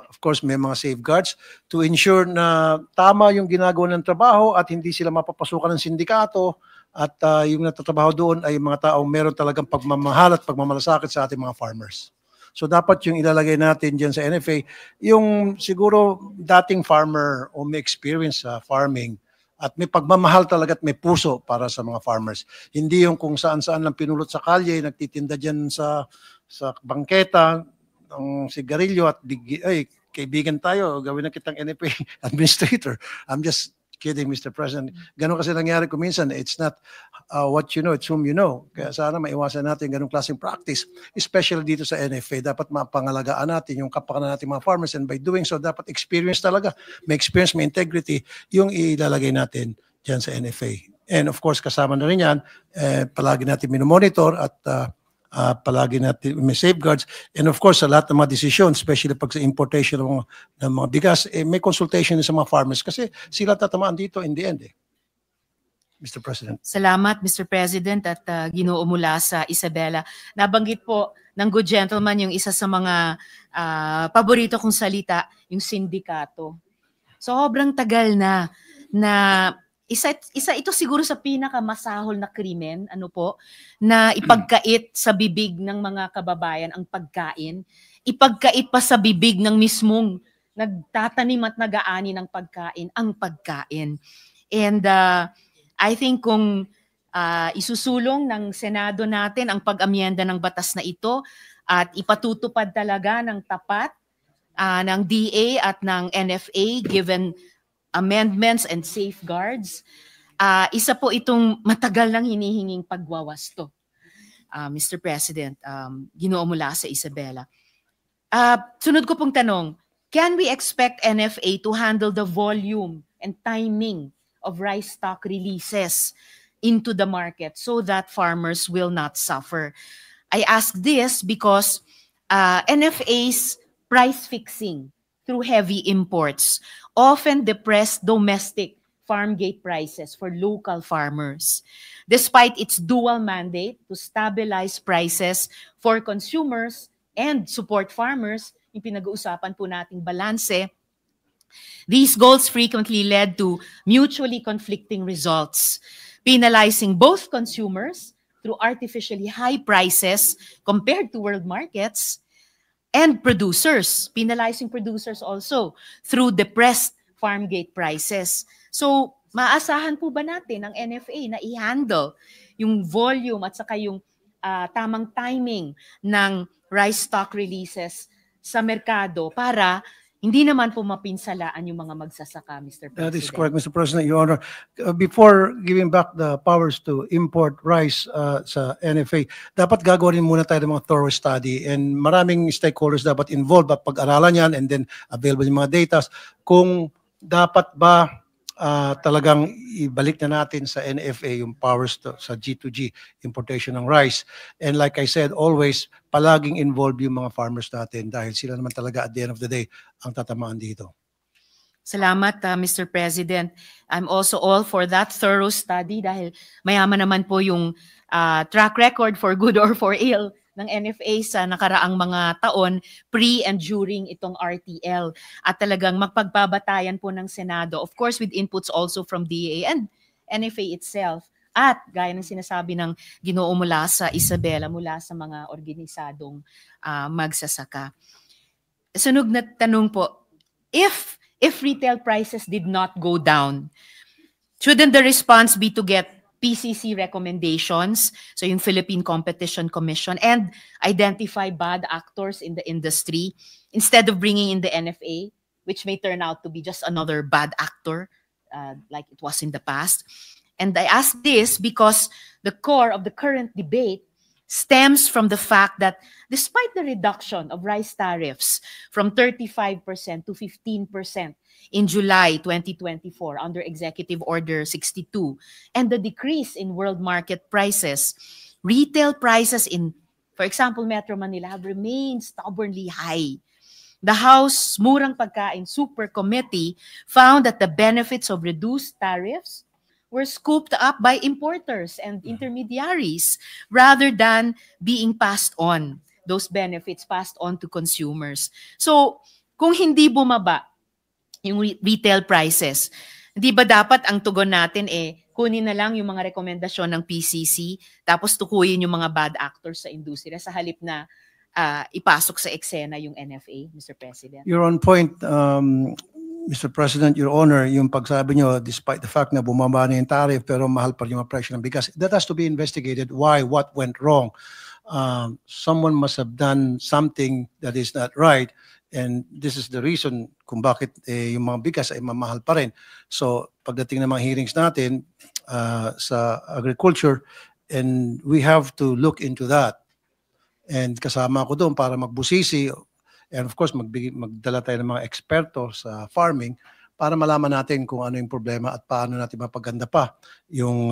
of course may mga safeguards to ensure na tama yung ginagawa ng trabaho at hindi sila mapapasukan ng sindikato at yung natatrabaho doon ay mga taong meron talagang pagmamahal at pagmamalasakit sa ating mga farmers. So dapat yung ilalagay natin dyan sa NFA, yung siguro dating farmer o may experience sa farming at may pagmamahal talaga at may puso para sa mga farmers. Hindi yung kung saan-saan lang pinulot sa kalye, nagtitinda dyan sa bangketa, ang sigarilyo at ay, kaibigan tayo, gawin na kitang NFA administrator. I'm just kidding, Mr. President. Ganun kasi nangyari ko minsan. It's not what you know, it's whom you know. Kaya sana maiwasan natin ganung klaseng practice, especially dito sa NFA. Dapat mapangalagaan natin yung kapakanan natin mga farmers and by doing so, dapat experience talaga. May experience, may integrity, yung ilalagay natin dyan sa NFA. And of course, kasama na rin yan, palagi natin minomonitor at palagi natin may safeguards. And of course, sa lahat ng mga desisyon, especially pag sa importation ng mga bigas, may consultation sa mga farmers kasi sila tatamaan dito in the end. Mr. President.
Salamat, Mr. President, at Ginoo mula sa Isabela. Nabanggit po ng good gentleman yung isa sa mga paborito kong salita, yung sindikato. Sobrang tagal na isa ito siguro sa pinakamasahol na krimen, na ipagkait sa bibig ng mga kababayan ang pagkain, ipagkait pa sa bibig ng mismong nagtatanim at nag-aani ng pagkain, ang pagkain. And I think kung isusulong ng Senado natin ang pag-amyenda ng batas na ito at ipatutupad talaga ng tapat ng DA at ng NFA given amendments and safeguards, isa po itong matagal nang hinihinging pagwawasto. Mr. President, Ginoo mula sa Isabela. Sunod ko pong tanong, can we expect NFA to handle the volume and timing of rice stock releases into the market so that farmers will not suffer? I ask this because NFA's price fixing through heavy imports often depress domestic farm gate prices for local farmers. Despite its dual mandate to stabilize prices for consumers and support farmers, yung pinag-uusapan po nating balanse, these goals frequently led to mutually conflicting results, penalizing both consumers through artificially high prices compared to world markets, and producers, penalizing producers also through depressed farm gate prices. So, maasahan po ba natin ang NFA na i-handle yung volume at saka yung tamang timing ng rice stock releases sa merkado para hindi naman po mapinsalaan yung mga magsasaka, Mr. President?
That is correct, Mr. President, Your Honor. Before giving back the powers to import rice sa NFA, dapat gagawin muna tayo ng mga thorough study and maraming stakeholders dapat involved at pag-aralan yan and then available yung mga data kung dapat ba talagang ibalik na natin sa NFA yung powers sa G2G, importation ng rice. And like I said, always, palaging involved yung mga farmers natin dahil sila naman talaga at the end of the day ang tatamaan dito.
Salamat, Mr. President. I'm also all for that thorough study dahil mayaman naman po yung track record for good or for ill ng NFA sa nakaraang mga taon pre and during itong RTL. At talagang magpagbabatayan po ng Senado, of course with inputs also from DA and NFA itself. At gaya ng sinasabi ng Ginoo mula sa Isabela, mula sa mga organisadong magsasaka. Sunog na tanong po, if retail prices did not go down, shouldn't the response be to get PCC recommendations, so yung Philippine Competition Commission, and identify bad actors in the industry instead of bringing in the NFA, which may turn out to be just another bad actor like it was in the past? And I ask this because the core of the current debate stems from the fact that despite the reduction of rice tariffs from 35% to 15% in July 2024 under Executive Order 62 and the decrease in world market prices, retail prices in, for example, Metro Manila have remained stubbornly high. The House Murang Pagkain Super Committee found that the benefits of reduced tariffs were scooped up by importers and intermediaries rather than being passed on, those benefits passed on to consumers. So, kung hindi bumaba yung retail prices, hindi ba dapat ang tugon natin kunin na lang yung mga rekomendasyon ng PCC tapos tukuyin yung mga bad actors sa industriya sa halip na ipasok sa eksena yung NFA, Mr. President?
You're on point, Mr. President, Your Honor, yung pagsabi nyo, despite the fact na bumaba na yung tariff pero mahal pa yung presyo ng bigas, that has to be investigated. Why? What went wrong? Someone must have done something that is not right, and this is the reason kung bakit yung mga bigas ay mamahal pa rin. So, pagdating ng mga hearings natin sa agriculture, and we have to look into that. And kasama ko doon para magbusisi. And of course, magdala tayo ng mga eksperto sa farming para malaman natin kung ano yung problema at paano natin mapaganda pa yung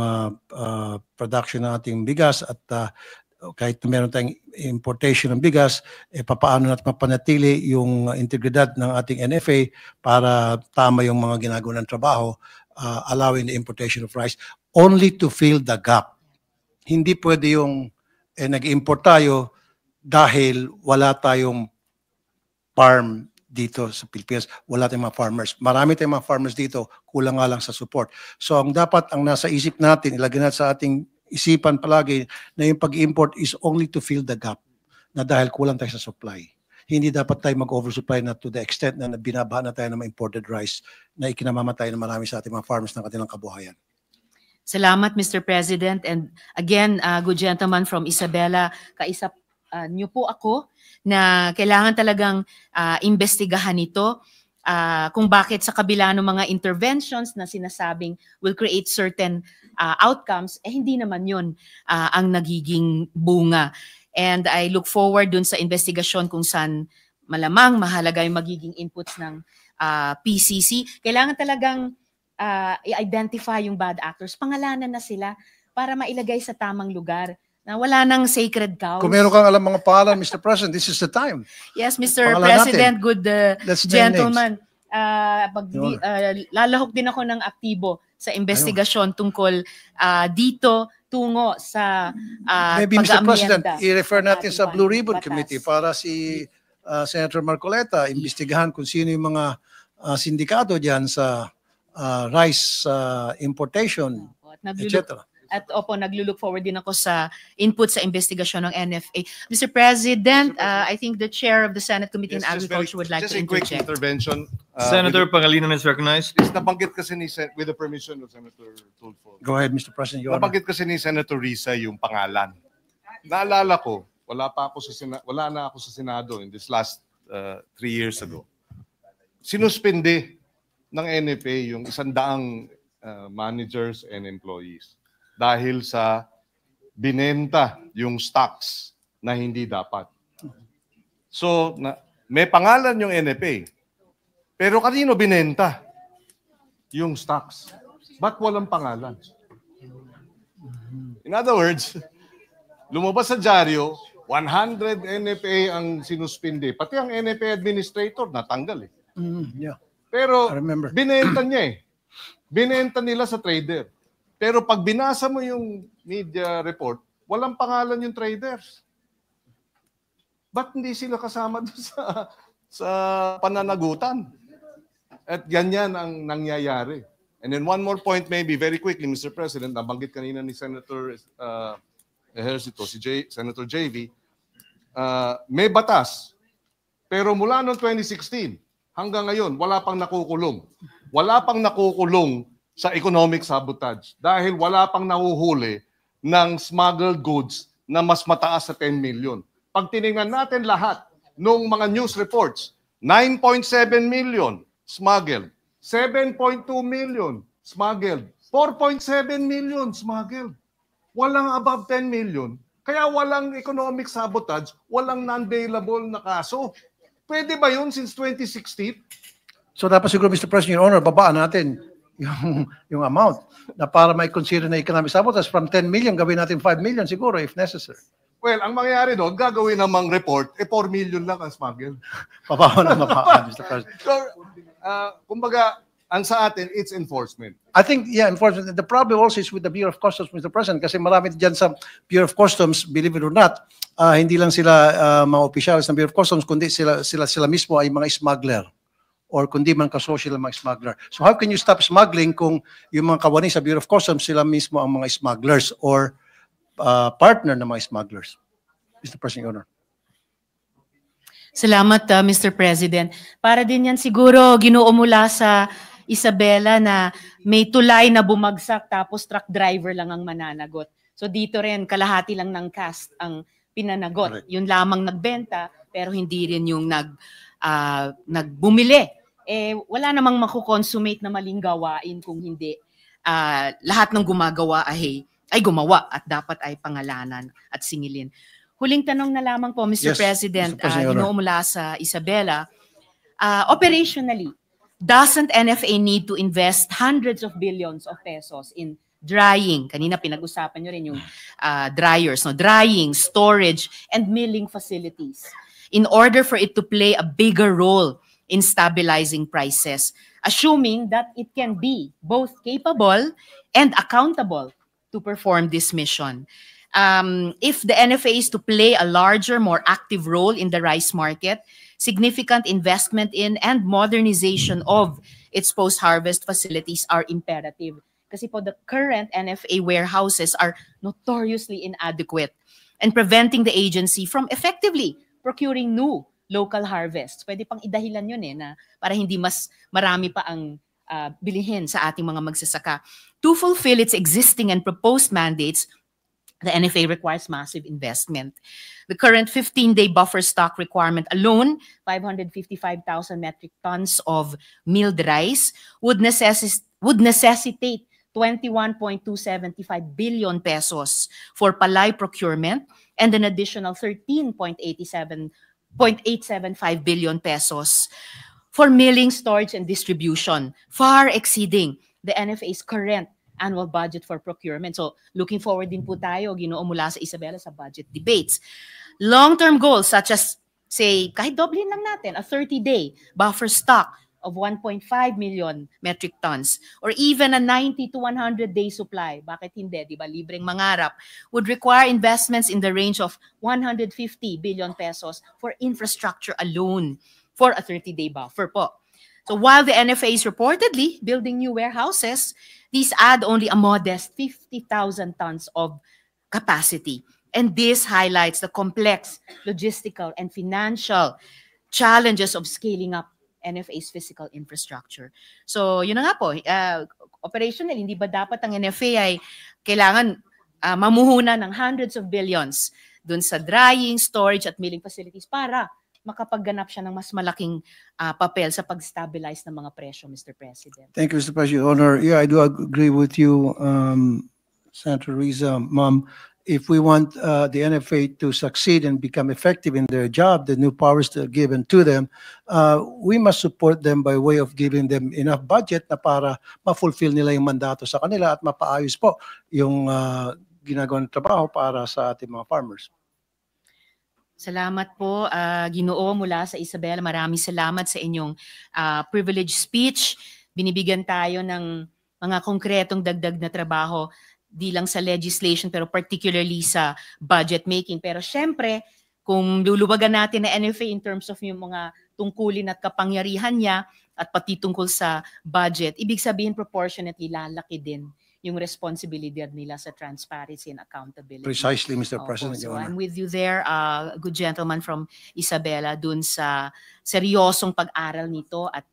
production ng ating bigas at kahit meron tayong importation ng bigas, paano natin mapanatili yung integridad ng ating NFA para tama yung mga ginagawa ng trabaho, allowing the importation of rice only to fill the gap. Hindi pwede yung nag-import tayo dahil wala tayong farm dito sa Pilipinas, wala tayong mga farmers. Marami tayong mga farmers dito, kulang nga lang sa support. So ang dapat, ang nasa isip natin, ilagay natin sa ating isipan palagi na yung pag-import is only to fill the gap na dahil kulang tayo sa supply. Hindi dapat tayo mag-oversupply na to the extent na binabaha na tayo ng mga imported rice na ikinamamatay na marami sa ating mga farmers ng kanilang kabuhayan.
Salamat, Mr. President. And again, good gentleman from Isabela, kaisa niyo po ako na kailangan talagang imbestigahan ito kung bakit sa kabila ng mga interventions na sinasabing will create certain outcomes, hindi naman yun ang nagiging bunga. And I look forward dun sa investigasyon kung saan malamang mahalaga yung magiging inputs ng PCC. Kailangan talagang i-identify yung bad actors, pangalanan na sila para mailagay sa tamang lugar. Na wala nang sacred cows.
Kung meron kang alam mga pangalan, Mr. President, this is the time.
Yes, Mr.
Pangalan
President,
natin.
good
Let's name
gentleman. Lalahok din ako ng aktibo sa investigasyon tungkol dito tungo sa
Maybe, Mr. President,
pag-aamyenda
i-refer
ng
natin
ating
sa Blue Ribbon
batas.
Committee para si Senator Marcoleta imbestigahan kung sino yung mga sindikato dyan sa rice importation, etc.
At opo, naglulook forward din ako sa input sa investigasyon ng NFA. Mr. President, I think the chair of the Senate Committee on Agriculture would like to
just a quick
interject.
intervention.
Senator Pangilinan is recognized.
Nabanggit kasi with the permission of Senator Tulfo.
Go ahead, Mr. President. Your Honor.
Nabanggit kasi ni Senator Risa yung pangalan. Naalala ko, wala na ako sa Senado in this last 3 years ago. Sinuspende ng NFA yung 100 managers and employees dahil sa binenta yung stocks na hindi dapat. So, may pangalan yung NFA. Pero kanino binenta yung stocks? Ba't walang pangalan? In other words, lumabas sa dyaryo, 100 NFA ang sinuspindi. Pati ang NFA administrator natanggal eh.
Yeah.
Pero
I remember.
binenta niya eh. Binenta nila sa trader. Pero pag binasa mo yung media report, walang pangalan yung traders. Ba't hindi sila kasama doon sa pananagutan? At ganyan ang nangyayari. And then one more point maybe, very quickly, Mr. President, nabanggit kanina ni Senator Ejercito, Senator JV, may batas. Pero mula noong 2016 hanggang ngayon, wala pang nakukulong. Wala pang nakukulong sa economic sabotage dahil wala pang nahuhuli ng smuggled goods na mas mataas sa 10 million. Pag tinignan natin lahat ng mga news reports, 9.7 million smuggled, 7.2 million smuggled, 4.7 million smuggled. Walang above 10 million. Kaya walang economic sabotage, walang non-bailable na kaso. Pwede ba yun since 2016?
So dapat siguro, Mr. President, Your Honor, babaan natin yung amount na para may consider na economic sabotage from 10 million, gawin natin 5 million siguro if necessary.
Well, ang mangyayari doon, gagawin namang report, 4 million lang ang smuggle.
Babaan na mabaan, Mr. President.
So, kumbaga, ang sa atin, it's enforcement.
I think, yeah, unfortunately, the problem also is with the Bureau of Customs, Mr. President, kasi marami dyan sa Bureau of Customs, believe it or not, hindi lang sila mga opisyalis ng Bureau of Customs, kundi sila mismo ay mga smuggler or kundi man kasosyo ng mga smuggler. So how can you stop smuggling kung yung mga kawani sa Bureau of Customs, sila mismo ang mga smugglers or partner ng mga smugglers? Mr. President, Your Honor.
Salamat, Mr. President. Para din yan siguro ginoo mula sa Isabela na may tulay na bumagsak tapos truck driver lang ang mananagot. So dito rin, kalahati lang ng cast ang pinanagot.
Correct.
Yun lamang nagbenta pero hindi rin yung nagbumili. Wala namang makukonsummate na maling gawain kung hindi lahat ng gumagawa ay gumawa at dapat ay pangalanan at singilin. Huling tanong na lamang po, Mr.
Yes,
President,
Mr. President, Your Honor.
mula sa Isabela, operationally, doesn't NFA need to invest hundreds of billions of pesos in drying? Kanina pinag-usapan nyo rin yung dryers, no? Drying, storage, and milling facilities in order for it to play a bigger role in stabilizing prices, assuming that it can be both capable and accountable to perform this mission. If the NFA is to play a larger, more active role in the rice market, significant investment in and modernization of its post-harvest facilities are imperative. Kasi po the current NFA warehouses are notoriously inadequate and preventing the agency from effectively procuring new local harvests. Pwede pang idahilan yun na para hindi mas marami pa ang bilihin sa ating mga magsasaka. To fulfill its existing and proposed mandates, the NFA requires massive investment. The current 15-day buffer stock requirement alone, 555,000 metric tons of milled rice, would necessitate 21.275 billion pesos for palay procurement and an additional 13.875 billion pesos for milling, storage, and distribution, far exceeding the NFA's current annual budget for procurement. So looking forward din po tayo, ginoo mula sa Isabela sa budget debates. Long-term goals such as, say, kahit doblein lang natin, a 30-day buffer stock of 1.5 million metric tons or even a 90 to 100-day supply, bakit hindi, di ba, libreng mangarap, would require investments in the range of 150 billion pesos for infrastructure alone for a 30-day buffer po. So while the NFA is reportedly building new warehouses, these add only a modest 50,000 tons of capacity. And this highlights the complex logistical and financial challenges of scaling up NFA's physical infrastructure. So yun na nga po, operational, hindi ba dapat ang NFA ay kailangan mamuhunan ng hundreds of billions dun sa drying, storage at milling facilities para makapagganap siya ng mas malaking papel sa pag-stabilize ng mga presyo, Mr. President.
Thank you, Mr. President. Your Honor, yeah, I do agree with you, Senator Riza. Ma'am, if we want the NFA to succeed and become effective in their job, the new powers that are given to them, we must support them by way of giving them enough budget na para ma-fulfill nila yung mandato sa kanila at mapaayos po yung ginagawang trabaho para sa ating mga farmers.
Salamat po, Ginoo mula sa Isabela. Maraming salamat sa inyong privileged speech. Binibigyan tayo ng mga konkretong dagdag na trabaho di lang sa legislation pero particularly sa budget making. Pero syempre, kung luluwagan natin na NFA in terms of yung mga tungkulin at kapangyarihan niya at pati tungkol sa budget, ibig sabihin proportionately lalaki din yung responsibilidad nila sa transparency and accountability.
Precisely, Mr.
Opo,
President,
so
Your Honor.
I'm with you there, good gentleman from Isabela, dun sa seryosong pag-aral nito at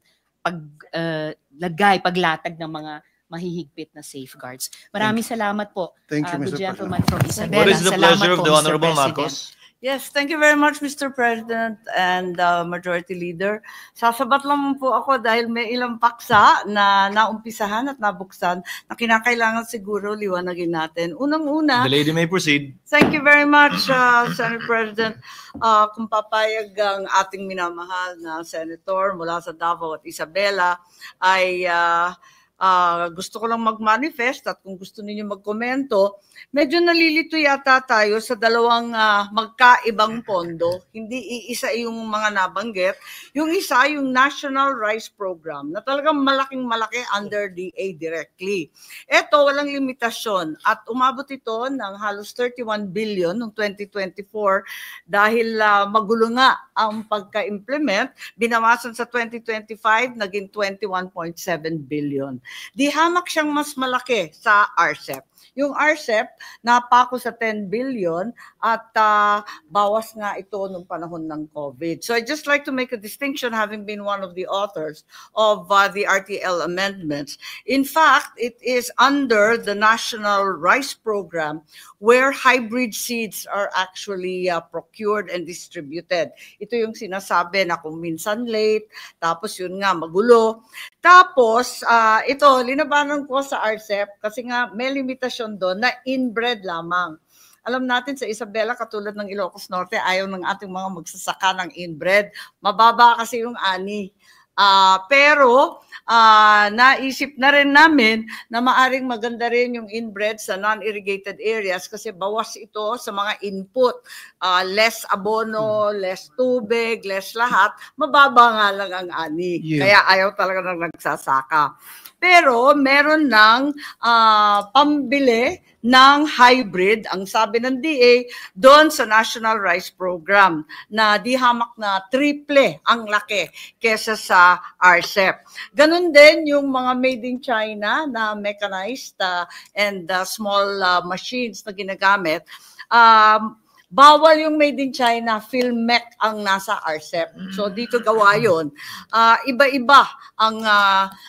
paglatag ng mga mahihigpit na safeguards. Maraming salamat po,
Thank you,
good
Mr.
gentleman from Isabela.
What is the
Salamat
pleasure of
po,
the
Mr.
Honorable
President.
Marcos?
Yes, thank you very much, Mr. President and Majority Leader. Sasabat lang po ako dahil may ilang paksa na naumpisahan at nabuksan na kinakailangan siguro liwanagin natin. Unang-una,
The lady may proceed.
thank you very much, Senate President. Kung papayag ang ating minamahal na Senator mula sa Davao at Isabela, ay gusto ko lang mag-manifest at kung gusto niyo magkomento, medyo nalilito yata tayo sa dalawang magkaibang pondo. Hindi iisa yung mga nabanggit. Yung isa, yung National Rice Program na talagang malaking-malaki under DA directly. Ito, walang limitasyon at umabot ito ng halos 31 billion noong 2024 dahil magulo nga ang pagka-implement. Binawasan sa 2025, naging 21.7 billion. Di hamak siyang mas malaki sa RCEP. Yung RCEP, napako sa 10 billion at bawas nga ito nung panahon ng COVID. So I'd just like to make a distinction having been one of the authors of the RTL amendments. In fact, it is under the National Rice Program where hybrid seeds are actually procured and distributed. Ito yung sinasabi na kung minsan late, tapos yun nga magulo. Tapos, ito, linabanan ko sa RCEP kasi nga may limitasyon doon na inbred lamang. Alam natin sa Isabela, katulad ng Ilocos Norte, ayaw ng ating mga magsasaka ng inbred. Mababa kasi yung ani. Pero naisip na rin namin na maaring maganda rin yung inbred sa non-irrigated areas kasi bawas ito sa mga input. Less abono, less tubig, less lahat. Mababa nga lang ang ani.
Yeah.
Kaya ayaw talaga ng nagsasaka. Pero meron ng pambili ng hybrid, ang sabi ng DA, doon sa National Rice Program na di hamak na triple ang laki kesa sa RCEP. Ganun din yung mga made in China na mechanized and small machines na ginagamit. Bawal yung made in China, Filmec ang nasa RCEP. So dito gawa yun. Iba-iba ang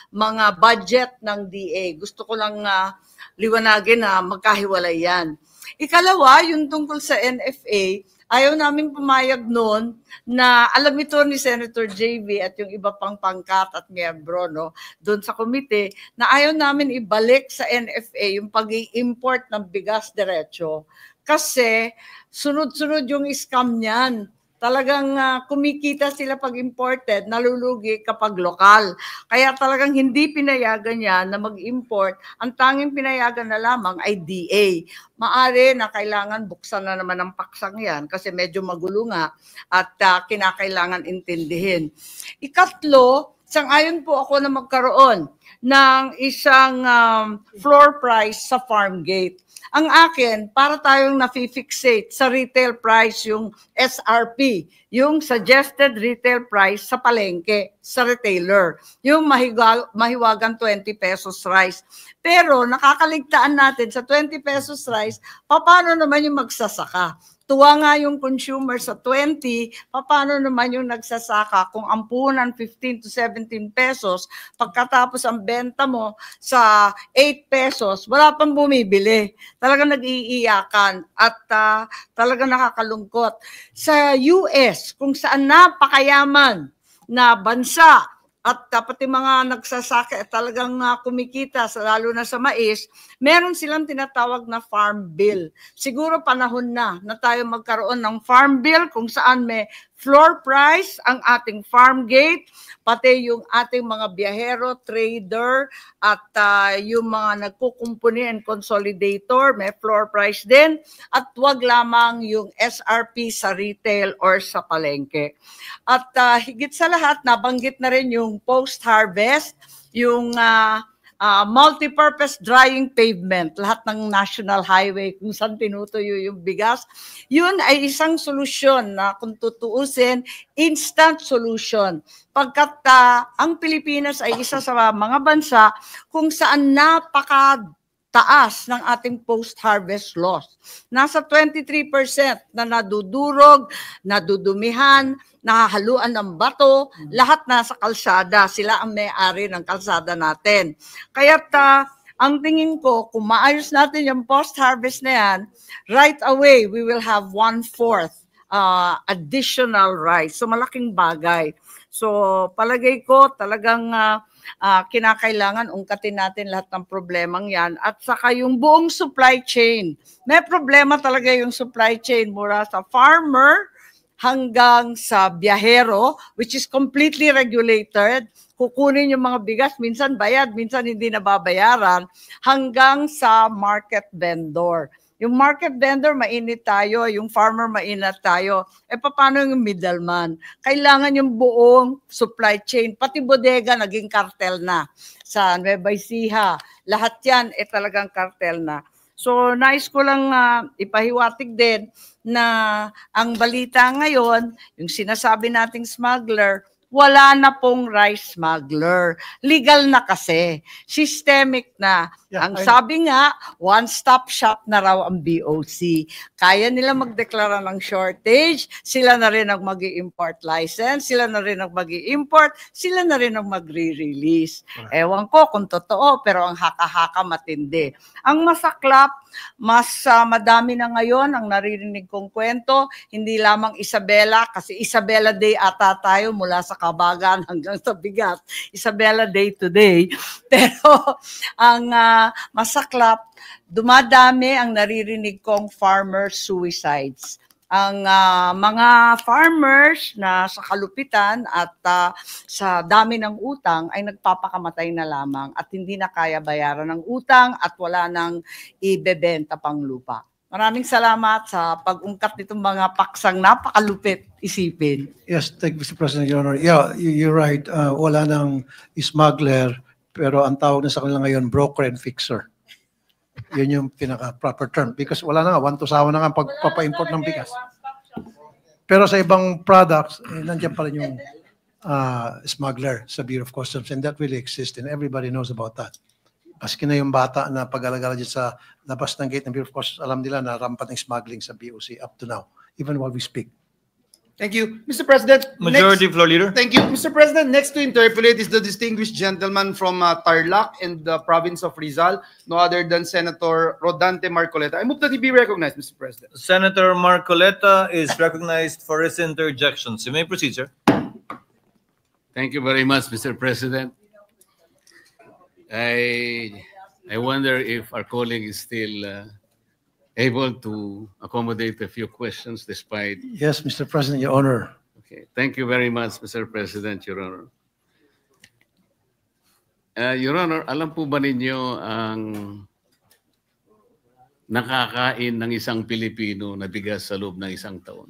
mga budget ng DA. Gusto ko lang liwanagin na magkahiwalay yan. Ikalawa, yung tungkol sa NFA, ayaw namin pumayag noon na alam ito ni Senator JV at yung iba pang pangkat at miyembro doon sa komite na ayaw namin ibalik sa NFA yung pag-i-import ng bigas diretso. Kasi sunod-sunod yung scam niyan. Talagang kumikita sila pag imported, nalulugi kapag lokal. Kaya talagang hindi pinayagan yan na mag-import. Ang tanging pinayagan na lamang ay DA. Maari na kailangan buksan na naman ang paksang yan kasi medyo magulo nga at kinakailangan intindihin. Ikatlo, sang-ayon po ako na magkaroon ng isang floor price sa farm gate. Ang akin, para tayong nafi-fixate sa retail price yung SRP, yung suggested retail price sa palengke, sa retailer, yung mahiwagang 20 pesos rice. Pero nakakaligtaan natin sa 20 pesos rice, paano naman yung magsasaka? Tuwa nga yung consumer sa 20, paano naman yung nagsasaka kung ampunan 15 to 17 pesos, pagkatapos ang benta mo sa 8 pesos, wala pang bumibili. Talagang nag-iiyakan at talagang nakakalungkot. Sa US, kung saan napakayaman na bansa, at pati mga nagsasaka talagang kumikita, lalo na sa mais, meron silang tinatawag na farm bill. Siguro panahon na tayo magkaroon ng farm bill kung saan may floor price ang ating farm gate, pati yung ating mga biyahero, trader, at yung mga nagkukumpuni and consolidator, may floor price din. At wag lamang yung SRP sa retail or sa palengke. At higit sa lahat, nabanggit na rin yung post-harvest, yung multi-purpose drying pavement, lahat ng national highway kung saan tinutuyo yung bigas, yun ay isang solusyon na kung tutuusin, instant solution. Pagkat ang Pilipinas ay isa sa mga bansa kung saan napakataas ng ating post-harvest loss. Nasa 23% na nadudurog, nadudumihan, nahahaluan ng bato, lahat nasa kalsada. Sila ang may-ari ng kalsada natin. Kaya't ang tingin ko, kung maayos natin yung post-harvest na yan, right away, we will have 1/4 additional rice. So malaking bagay. So palagay ko talagang kinakailangan ungkatin natin lahat ng problemang yan. At saka yung buong supply chain. May problema talaga yung supply chain mula sa farmer hanggang sa biyahero, which is completely regulated. Kukunin yung mga bigas, minsan bayad, minsan hindi nababayaran, hanggang sa market vendor. Yung market vendor, mainit tayo. Yung farmer, mainit tayo. Paano yung middleman? Kailangan yung buong supply chain. Pati bodega, naging kartel na. Sa Nueva Ecija, lahat yan, talagang kartel na. So, nais ko lang ipahiwatig din na ang balita ngayon, yung sinasabi nating smuggler, wala na pong rice smuggler. Legal na kasi. Systemic na. Ang sabi nga, one-stop shop na raw ang BOC. Kaya nila magdeklara ng shortage, sila na rin ang mag-i-import license, sila na rin ang mag-i-import, sila na rin ang magre-release. Ewan ko kung totoo, pero ang haka-haka matindi. Ang masaklap, mas madami na ngayon ang naririnig kong kwento, hindi lamang Isabela, kasi Isabela Day ata tayo mula sa Kabagan hanggang sa Bigat. Isabela Day today. Pero ang masaklap, dumadami ang naririnig kong farmer suicides. Ang mga farmers na sa kalupitan at sa dami ng utang ay nagpapakamatay na lamang at hindi na kaya bayaran ng utang at wala nang ibebenta pang lupa. Maraming salamat sa pag-ungkat nitong mga paksang napakalupit isipin.
Yes, thank you, Mr. President, Your Honor. Yeah, you're right. Wala nang smuggler, pero ang tawag na sa kanila ngayon, broker and fixer. Yun yung pinaka-proper term. Because wala na nga, one-to-sawa na nga pagpapa-import ng bigas. Pero sa ibang products, nandiyan pa rin yung smuggler sa Bureau of Customs, and that really exists, and everybody knows about that. Maski na yung bata na pag-alagala dyan sa labas ng gate ng Bureau of Customs, alam nila na rampant ng smuggling sa BOC up to now, even while we speak.
Thank you. Mr. President.
Majority Floor Leader.
Thank you. Mr. President, next to interpolate is the distinguished gentleman from Tarlac and the province of Rizal, no other than Senator Rodante Marcoleta. I move that he be recognized, Mr. President.
Senator Marcoleta is recognized for his interjections. You may proceed, sir.
Thank you very much, Mr. President. I wonder if our colleague is still able to accommodate a few questions despite...
Yes, Mr. President, Your Honor.
Okay. Thank you very much, Mr. President, Your Honor. Your Honor, alam po ba ninyo ang nakakain ng isang Pilipino na bigas sa loob ng isang taon?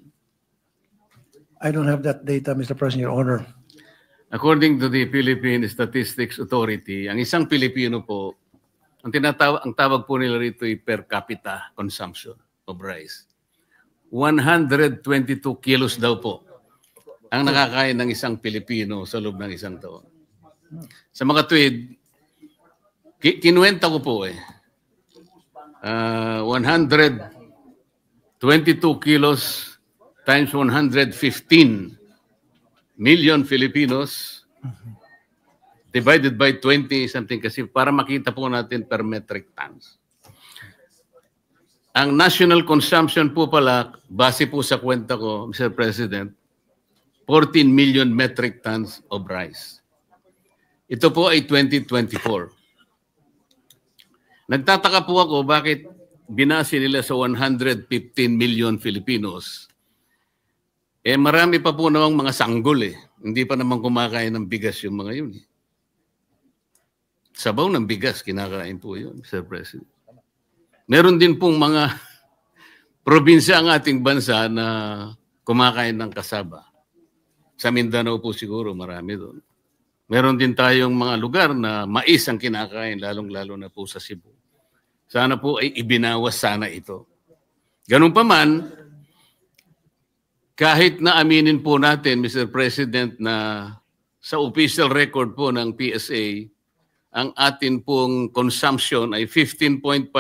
I don't have that data, Mr. President, Your Honor.
According to the Philippine Statistics Authority, ang isang Pilipino po, ang tawag po nila rito ay per capita consumption of rice. 122 kilos daw po ang nakakain ng isang Pilipino sa loob ng isang taon. Sa mga tweed, kinuwenta ko po 122 kilos times 115 million Filipinos divided by 20 something kasi para makita po natin per metric tons. Ang national consumption po pala, base po sa kwenta ko, Mr. President, 14 million metric tons of rice. Ito po ay 2024. Nagtataka po ako bakit binase nila sa 115 million Filipinos. Eh marami pa po namang mga sanggol eh. Hindi pa naman kumakain ng bigas yung mga yun eh. Sabaw ng bigas, kinakain po yun, Mr. President. Meron din pong mga probinsya ang ating bansa na kumakain ng kasaba. Sa Mindanao po siguro, marami doon. Meron din tayong mga lugar na mais ang kinakain, lalong-lalo na po sa Cebu. Sana po ay ibinawas sana ito. Ganun pa man, kahit na aminin po natin, Mr. President, na sa official record po ng PSA, ang atin pong consumption ay 15.5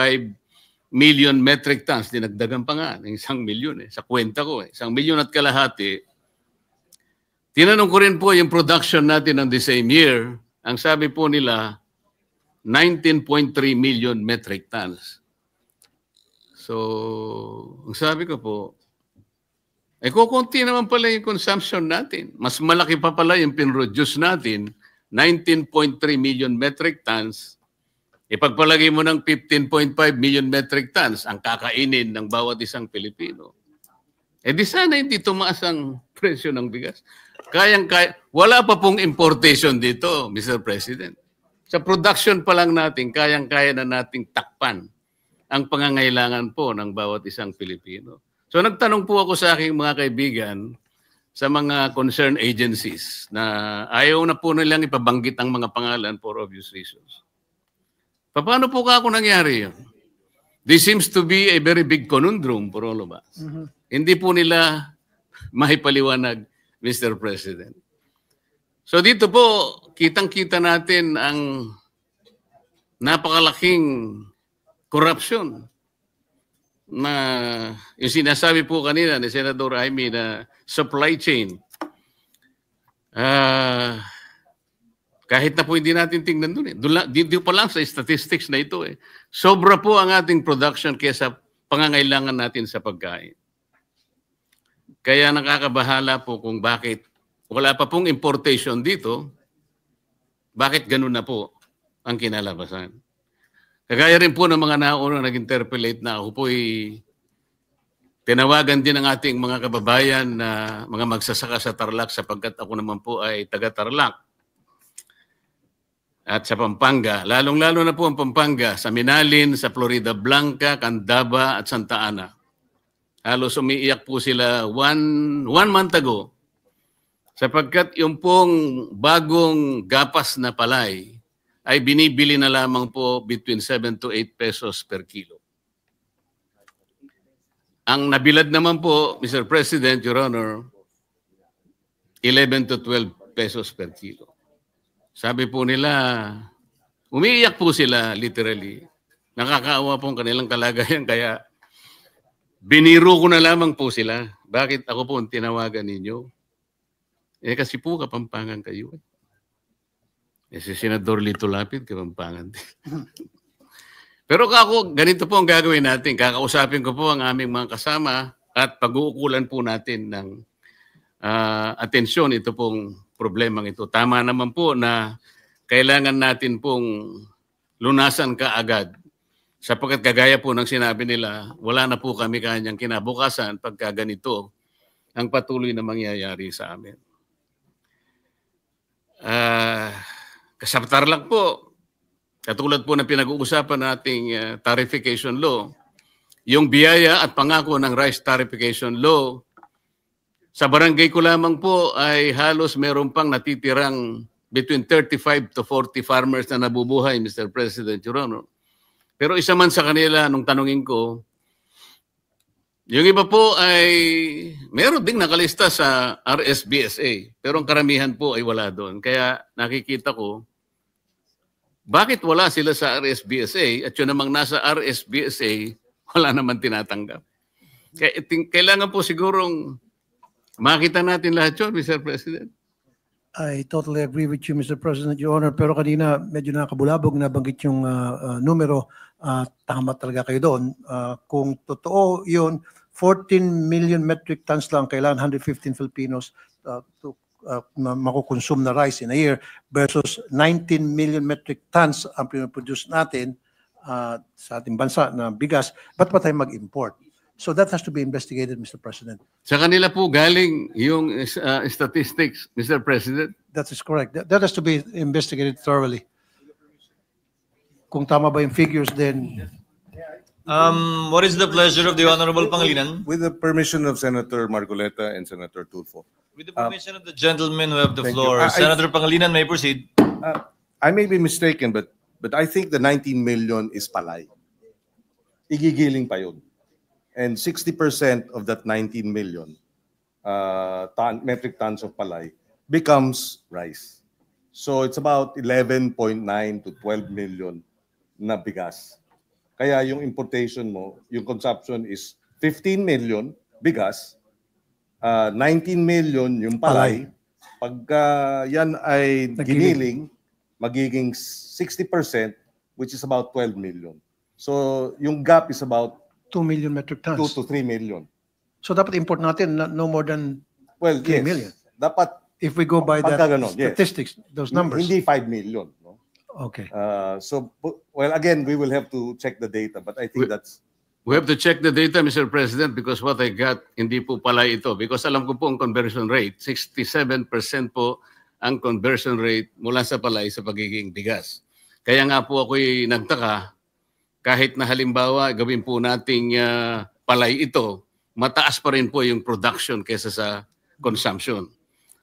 million metric tons. Dinagdagan pa nga ng 1 million eh. Sa kwenta ko eh. 1 million at kalahati. Tinanong ko rin po yung production natin ng the same year. Ang sabi po nila, 19.3 million metric tons. So, ang sabi ko po, eh kukunti naman pala yung consumption natin. Mas malaki pa pala yung pinroduce natin, 19.3 million metric tons. Ipagpalagay mo ng 15.5 million metric tons ang kakainin ng bawat isang Pilipino. Eh di sana hindi tumaas ang presyo ng bigas. Kayang-kaya. Wala pa pong importation dito, Mr. President. Sa production pa lang natin, kayang-kaya na nating takpan ang pangangailangan po ng bawat isang Pilipino. So nagtanong po ako sa aking mga kaibigan sa mga concerned agencies na ayaw na po nilang ipabanggit ang mga pangalan for obvious reasons. Paano po ako nangyari yun? This seems to be a very big conundrum for all of us. Hindi po nila mahipaliwanag, Mr. President. So dito po, kitang-kita natin ang napakalaking corruption na yung sinasabi po kanina ni Senator Jaime na supply chain. Kahit na po hindi natin tingnan doon eh. Dito pa lang sa statistics na ito eh. Sobra po ang ating production kaysa pangangailangan natin sa pagkain. Kaya nakakabahala po kung bakit wala pa pong importation dito, bakit ganun na po ang kinalabasan. Kagaya rin po ng mga naunang nag-interpellate na ako po'y tinawagan din ng ating mga kababayan na mga magsasaka sa Tarlac sapagkat ako naman po ay taga-Tarlac. At sa Pampanga, lalong-lalo na po ang Pampanga, sa Minalin, sa Florida Blanca, Candaba at Santa Ana. Halos umiiyak po sila one month ago sapagkat yung pong bagong gapas na palay ay binibili na lamang po between 7 to 8 pesos per kilo. Ang nabilad naman po, Mr. President, Your Honor, 11 to 12 pesos per kilo. Sabi po nila, umiiyak po sila literally. Nakakaawa po ang kanilang kalagayan kaya biniro ko na lamang po sila. Bakit ako po ang tinawagan ninyo? Eh kasi po Kapampangan kayo. Eh si Senador Lito Lapid, Kapampangan din. Pero kako, ganito po ang gagawin natin. Kakausapin ko po ang aming mga kasama at pag-uukulan po natin ng atensyon ito pong problemang ito. Tama naman po na kailangan natin pong lunasan kaagad. Sapagkat kagaya po ng sinabi nila, wala na po kami kanyang kinabukasan pagka ganito ang patuloy na mangyayari sa amin. Kasaptar lang po, katulad po ng pinag-uusapan nating tarification law, yung biyaya at pangako ng rice tarification law, sa barangay ko lamang po ay halos meron pang natitirang between 35 to 40 farmers na nabubuhay, Mr. President, Your Honor. Pero isa man sa kanila, nung tanungin ko, yung iba po ay meron ding nakalista sa RSBSA, pero ang karamihan po ay wala doon. Kaya nakikita ko, bakit wala sila sa RSBSA at yun namang nasa RSBSA, wala naman tinatanggap. Kaya kailangan po sigurong makita natin lahat yun, Mr. President.
I totally agree with you, Mr. President, Your Honor. Pero kanina medyo nakabulabog na banggit yung numero. Tama talaga kayo doon. Kung totoo yun, 14 million metric tons lang kailangan 115 Filipinos to makukonsume na rice in a year versus 19 million metric tons ang pinoproduce natin sa ating bansa na bigas. Ba't pa tayo mag-import? So that has to be investigated, Mr. President.
Sa kanila po galing yung statistics, Mr. President.
That is correct. That has to be investigated thoroughly. Kung tama ba yung figures, then
What is the pleasure of the Honorable Pangilinan?
With the permission of Senator Marcoleta and Senator Tulfo.
With the permission of the gentlemen who have the
Thank
floor,
you.
Senator Pangilinan may proceed.
I may be mistaken, but I think the 19 million is palay. Igigiling pa yun. And 60% of that 19 million metric tons of palay becomes rice. So it's about 11.9 to 12 million na bigas. Kaya yung importation mo, yung consumption is 15 million bigas, 19 million yung palay. Pagka yan ay giniling, magiging 60%, which is about 12 million. So yung gap is about
2 million metric
2
tons.
to 3 million.
So dapat import natin no more than
Well,
3
yes.
million.
Dapat
if we go by that
pagka ganon, yes.
statistics, those numbers.
Hindi 5 million. No?
Okay.
So, well, again, we will have to check the data, but I think that's...
We have to check the data, Mr. President, because what I got, hindi po pala ito. Because alam ko po ang conversion rate, 67% po ang conversion rate mula sa palay sa pagiging bigas. Kaya nga po ako'y nagtaka, kahit na halimbawa gawin po nating palay ito, mataas pa rin po yung production kaysa sa consumption.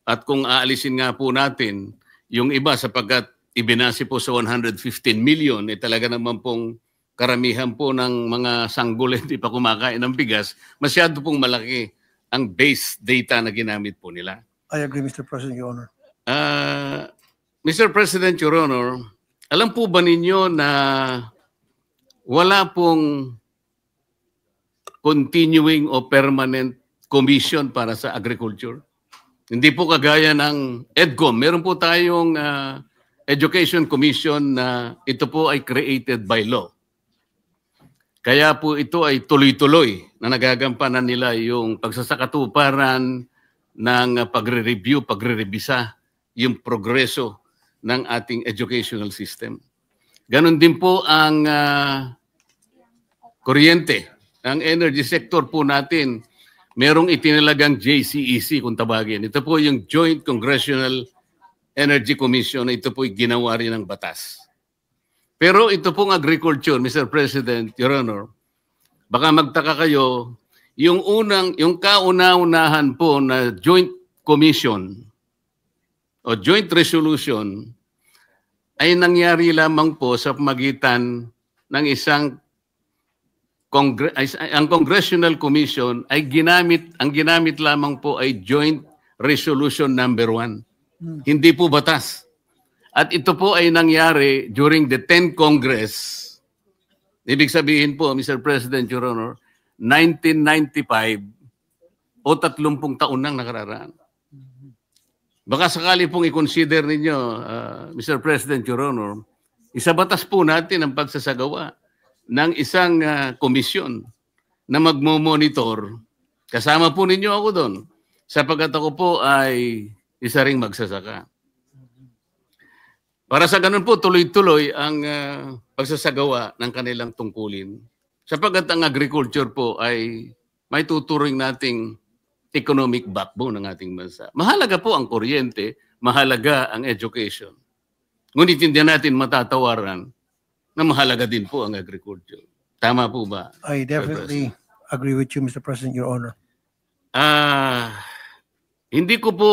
At kung aalisin nga po natin yung iba sapagkat ibinasi po sa 115 million, talaga naman pong karamihan po ng mga sanggol hindi pa kumakain ng bigas, masyado pong malaki ang base data na ginamit po nila.
I agree, Mr. President, Your Honor.
Mr. President, Your Honor, alam po ba ninyo na wala pong continuing o permanent commission para sa agriculture? Hindi po kagaya ng EDCOM. Meron po tayong Education Commission na ito po ay created by law. Kaya po ito ay tuloy-tuloy na nagagampanan nila yung pagsasakatuparan ng pagre-review, pagre-revisa yung progreso ng ating educational system. Ganon din po ang kuryente, ang energy sector po natin. Merong itinalagang JCEC kung tawagin. Ito po yung Joint Congressional Energy Commission na ito po'y ginawa rin ng batas. Pero ito pong agriculture, Mr. President, Your Honor, baka magtaka kayo, yung kauna-unahan po na joint commission o joint resolution ay nangyari lamang po sa pamagitan ng isang ang Congressional Commission ay ang ginamit lamang po ay Joint Resolution number 1. Hindi po batas. At ito po ay nangyari during the 10th Congress. Ibig sabihin po, Mr. President, Your Honor, 1995 o 30 taon nang nakararaan. Baka sakali pong i-consider ninyo, Mr. President, Your Honor, isabatas po natin ang pagsasagawa ng isang komisyon na magmo-monitor. Kasama po ninyo ako doon sapagkat ako po ay isa ring magsasaka. Para sa ganun po, tuloy-tuloy ang pagsasagawa ng kanilang tungkulin. Sapagkat ang agriculture po ay may tuturing nating economic backbone ng ating bansa. Mahalaga po ang kuryente, mahalaga ang education. Ngunit hindi natin matatawaran na mahalaga din po ang agriculture. Tama po ba?
I definitely agree with you, Mr. President, Your Honor.
Hindi ko po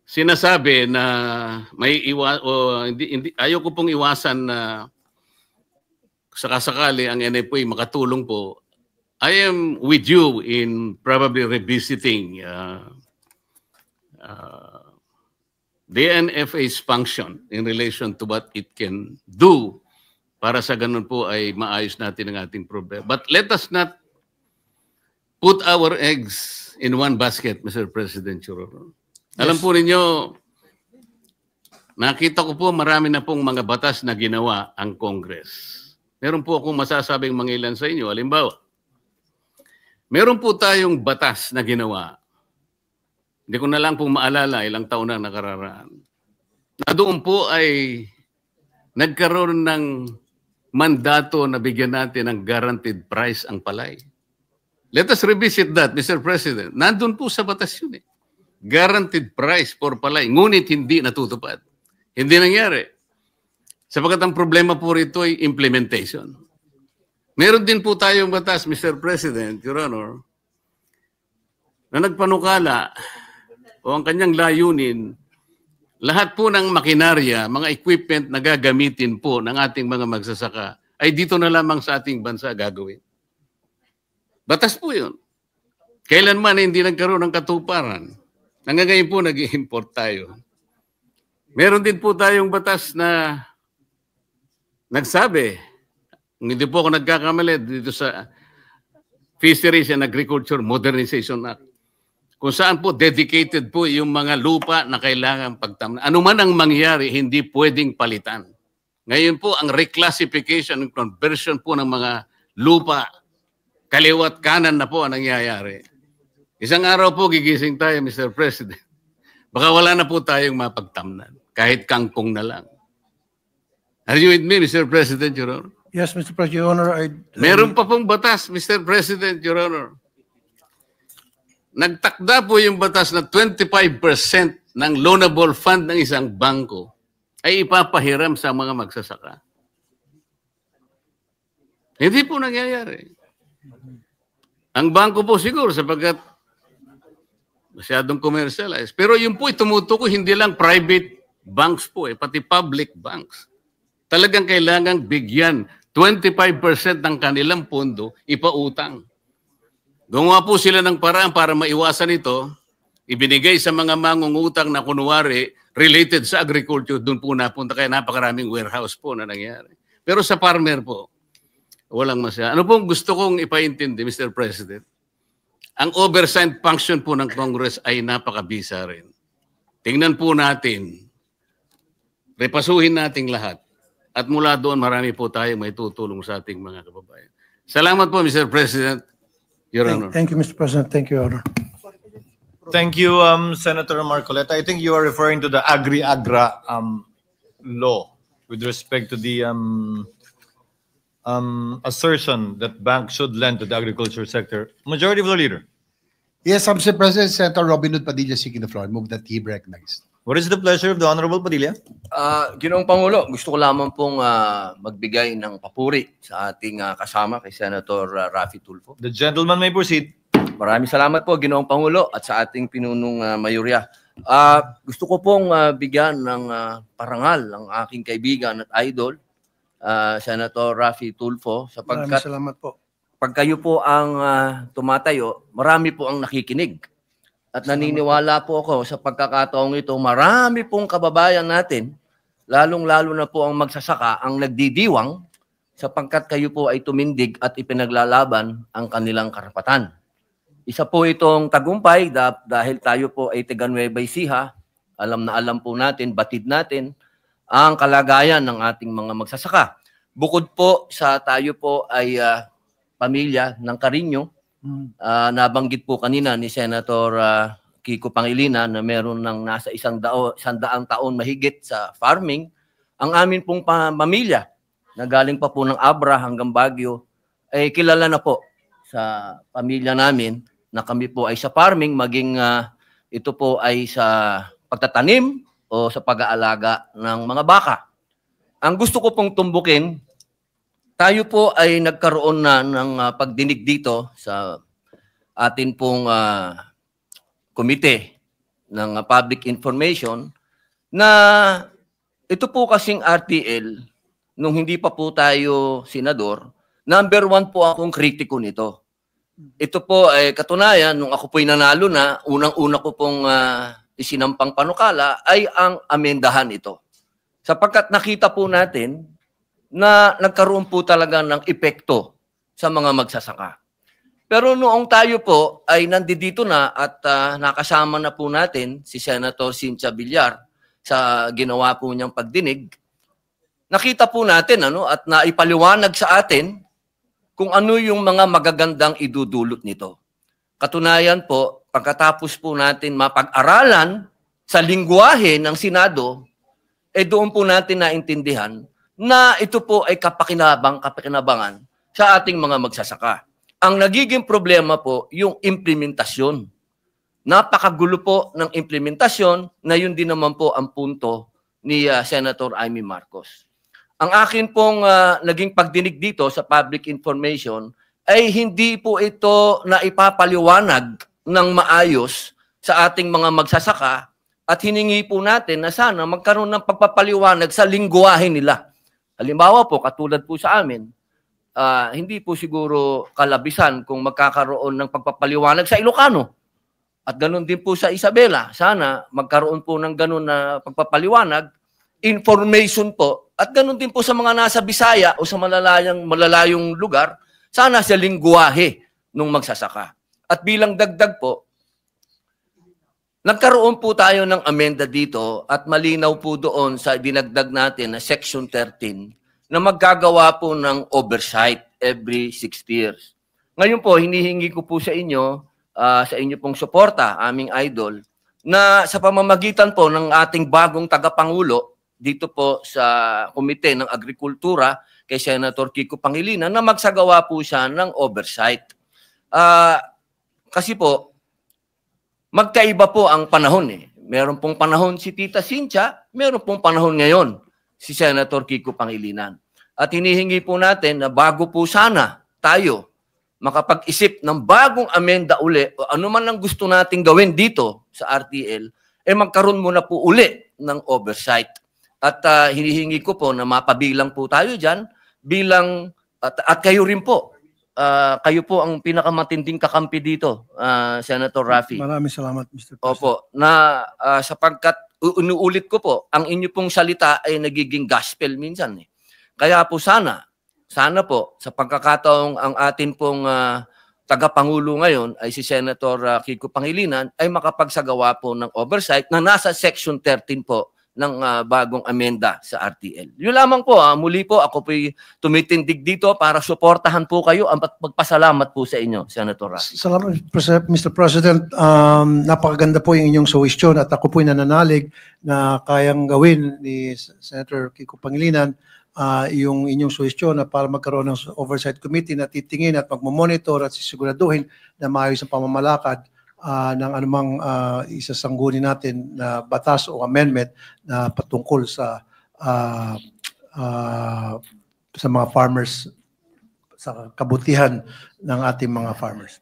sinasabi na may ayaw ko pong iwasan na sakasakali ang NFA makatulong po. I am with you in probably revisiting the NFA's function in relation to what it can do para sa ganun po ay maayos natin ang ating problema. But let us not put our eggs in one basket, Mr. President Churro. Yes. Alam po ninyo, nakita ko po marami na pong mga batas na ginawa ang Congress. Meron po akong masasabing mga ilan sa inyo. Halimbawa, meron po tayong batas na ginawa. Hindi ko na lang pong maalala ilang taon na nakararaan. Na doon po ay nagkaroon ng mandato na bigyan natin ng guaranteed price ang palay. Let us revisit that, Mr. President. Nandun po sa batas yun eh. Guaranteed price for palay, ngunit hindi natutupad. Hindi nangyari. Sapagkat ang problema po rito ay implementation. Meron din po tayong batas, Mr. President, Your Honor, na nagpanukala o ang kanyang layunin, lahat po ng makinarya, mga equipment na gagamitin po ng ating mga magsasaka ay dito na lamang sa ating bansa gagawin. Batas po yun. Kailanman hindi nagkaroon ng katuparan. Hanggang ngayon po nag-i-import tayo. Meron din po tayong batas na nagsabi, hindi po ako nagkakamali dito sa Fisheries and Agriculture Modernization Act, kung saan po dedicated po yung mga lupa na kailangan pagtamnan. Ano man ang mangyari, hindi pwedeng palitan. Ngayon po, ang reclassification and conversion po ng mga lupa, kaliwat kanan na po ang nangyayari. Isang araw po gigising tayo, Mr. President. Baka wala na po tayong mapagtamnan, kahit kangkong na lang. Are you with me, Mr. President, Your Honor?
Yes, Mr. President, Your Honor.
Meron pa pong batas, Mr. President, Your Honor. Nagtakda po yung batas na 25% ng loanable fund ng isang bangko ay ipapahiram sa mga magsasaka. Hindi po nangyayari. Ang bangko po siguro sapagkat masyadong commercialized. Pero yun po tumutukoy hindi lang private banks po pati public banks. Talagang kailangang bigyan 25% ng kanilang pondo ipautang. Gumawa po sila ng paraan para maiwasan ito, ibinigay sa mga mangungutang na kunwari related sa agriculture, doon po napunta kaya napakaraming warehouse po na nangyari. Pero sa farmer po, walang masya. Ano pong gusto kong ipaintindi, Mr. President? Ang oversight function po ng Congress ay napakabisa rin. Tingnan po natin, repasuhin natin lahat. At mula doon, marami po tayong may tutulong sa ating mga kababayan. Salamat po, Mr. President. Your Honor.
Thank you, Mr. President. Thank you, Your Honor.
Thank you, Senator Marcoleta. I think you are referring to the Agri-Agra law with respect to the assertion that banks should lend to the agriculture sector. Majority of the Leader.
Yes, Mr. President, Senator Robin Hood Padilla seeking the floor. Move that he be recognized.
What is the pleasure of the Honorable Padilla?
Ginoong Pangulo, gusto ko lamang pong magbigay ng papuri sa ating kasama kay Senator Raffy Tulfo.
The gentleman may proceed.
Maraming salamat po, Ginoong Pangulo, at sa ating pinunong mayorya. Gusto ko pong bigyan ng parangal ang aking kaibigan at idol, Senator Raffy Tulfo, sapagkat
salamat po.
Pag kayo po ang tumatayo, marami po ang nakikinig. At naniniwala po ako sa pagkakataong ito, marami pong kababayan natin, lalong-lalo na po ang magsasaka, ang nagdidiwang sapagkat kayo po ay tumindig at ipinaglalaban ang kanilang karapatan. Isa po itong tagumpay dahil tayo po ay taga Nueva Ecija, alam na alam po natin, batid natin ang kalagayan ng ating mga magsasaka. Bukod po sa tayo po ay pamilya ng Carino, nabanggit po kanina ni Senator Kiko Pangilinan na meron ng nasa 100 taon mahigit sa farming. Ang amin pong pamilya na galing pa po ng Abra hanggang Baguio ay kilala na po sa pamilya namin na kami po ay sa farming, maging ito po ay sa pagtatanim o sa pag-aalaga ng mga baka. Ang gusto ko pong tumbukin, tayo po ay nagkaroon na ng pagdinig dito sa atin pong komite ng public information na ito po kasing RTL, nung hindi pa po tayo senador, number 1 po akong kritiko nito. Ito po ay katunayan, nung ako po'y nanalo na, unang-una ko pong isinampang panukala ay ang amendahan ito. Sapagkat nakita po natin na nagkaroon po talaga ng epekto sa mga magsasaka. Pero noong tayo po ay nandito na at nakasama na po natin si Senator Cynthia Villar sa ginawa po niyang pagdinig, nakita po natin at naipaliwanag sa atin kung ano yung mga magagandang idudulot nito. Katunayan po, pagkatapos po natin mapag-aralan sa lingwahe ng Senado, doon po natin naintindihan na ito po ay kapakinabangan sa ating mga magsasaka. Ang nagiging problema po, yung implementasyon. Napakagulo po ng implementasyon na yun din naman po ang punto ni Senator Amy Marcos. Ang akin pong naging pagdinig dito sa public information ay hindi po ito na ipapaliwanag ng maayos sa ating mga magsasaka at hiningi po natin na sana magkaroon ng pagpapaliwanag sa lingwahe nila. Halimbawa po, katulad po sa amin, hindi po siguro kalabisan kung magkakaroon ng pagpapaliwanag sa Ilocano. At ganun din po sa Isabela. Sana magkaroon po ng ganun na pagpapaliwanag, information po, at ganun din po sa mga nasa Bisaya o sa malalayong lugar, sana sa lingwahe ng magsasaka. At bilang dagdag po, nagkaroon po tayo ng amenda dito at malinaw po doon sa dinagdag natin na Section 13 na maggagawa po ng oversight every 6 years. Ngayon po, hinihingi ko po sa inyo pong suporta, aming idol, na sa pamamagitan po ng ating bagong tagapangulo dito po sa Komite ng Agrikultura kay Senator Kiko Pangilinan na magsagawa po siya ng oversight. Kasi po, magkaiba po ang panahon eh. Meron pong panahon si Tita Cynthia, meron pong panahon ngayon si Senator Kiko Pangilinan. At hinihingi po natin na bago po sana tayo makapag-isip ng bagong amenda uli o ano man ang gusto nating gawin dito sa RTL, magkaroon muna po uli ng oversight. At hinihingi ko po na mapabilang po tayo dyan bilang, at kayo rin po. Kayo po ang pinakamatinding kakampi dito, Senator Raffy.
Maraming salamat, Mr. President.
Opo, na sapagkat inuulit ko po, ang inyo pong salita ay nagiging gospel minsan eh. Kaya po sana po, sa pagkakataong ang atin pong tagapangulo ngayon ay si Senator Kiko Pangilinan ay makapagsagawa po ng oversight na nasa Section 13 po ng bagong amenda sa RTL. Yun lamang po, muli po ako po'y tumitindig dito para suportahan po kayo at magpasalamat po sa inyo, Senator Raffy.
Salamat, Mr. President. Napakaganda po yung inyong suwestyon at ako po'y nananalig na kayang gawin ni Senator Kiko Pangilinan yung inyong suwestyon na para magkaroon ng oversight committee na titingin at magmamonitor at sisiguraduhin na maayos ang pamamalakad ng anumang isasangguni natin na batas o amendment na patungkol sa mga farmers, sa kabutihan ng ating mga farmers.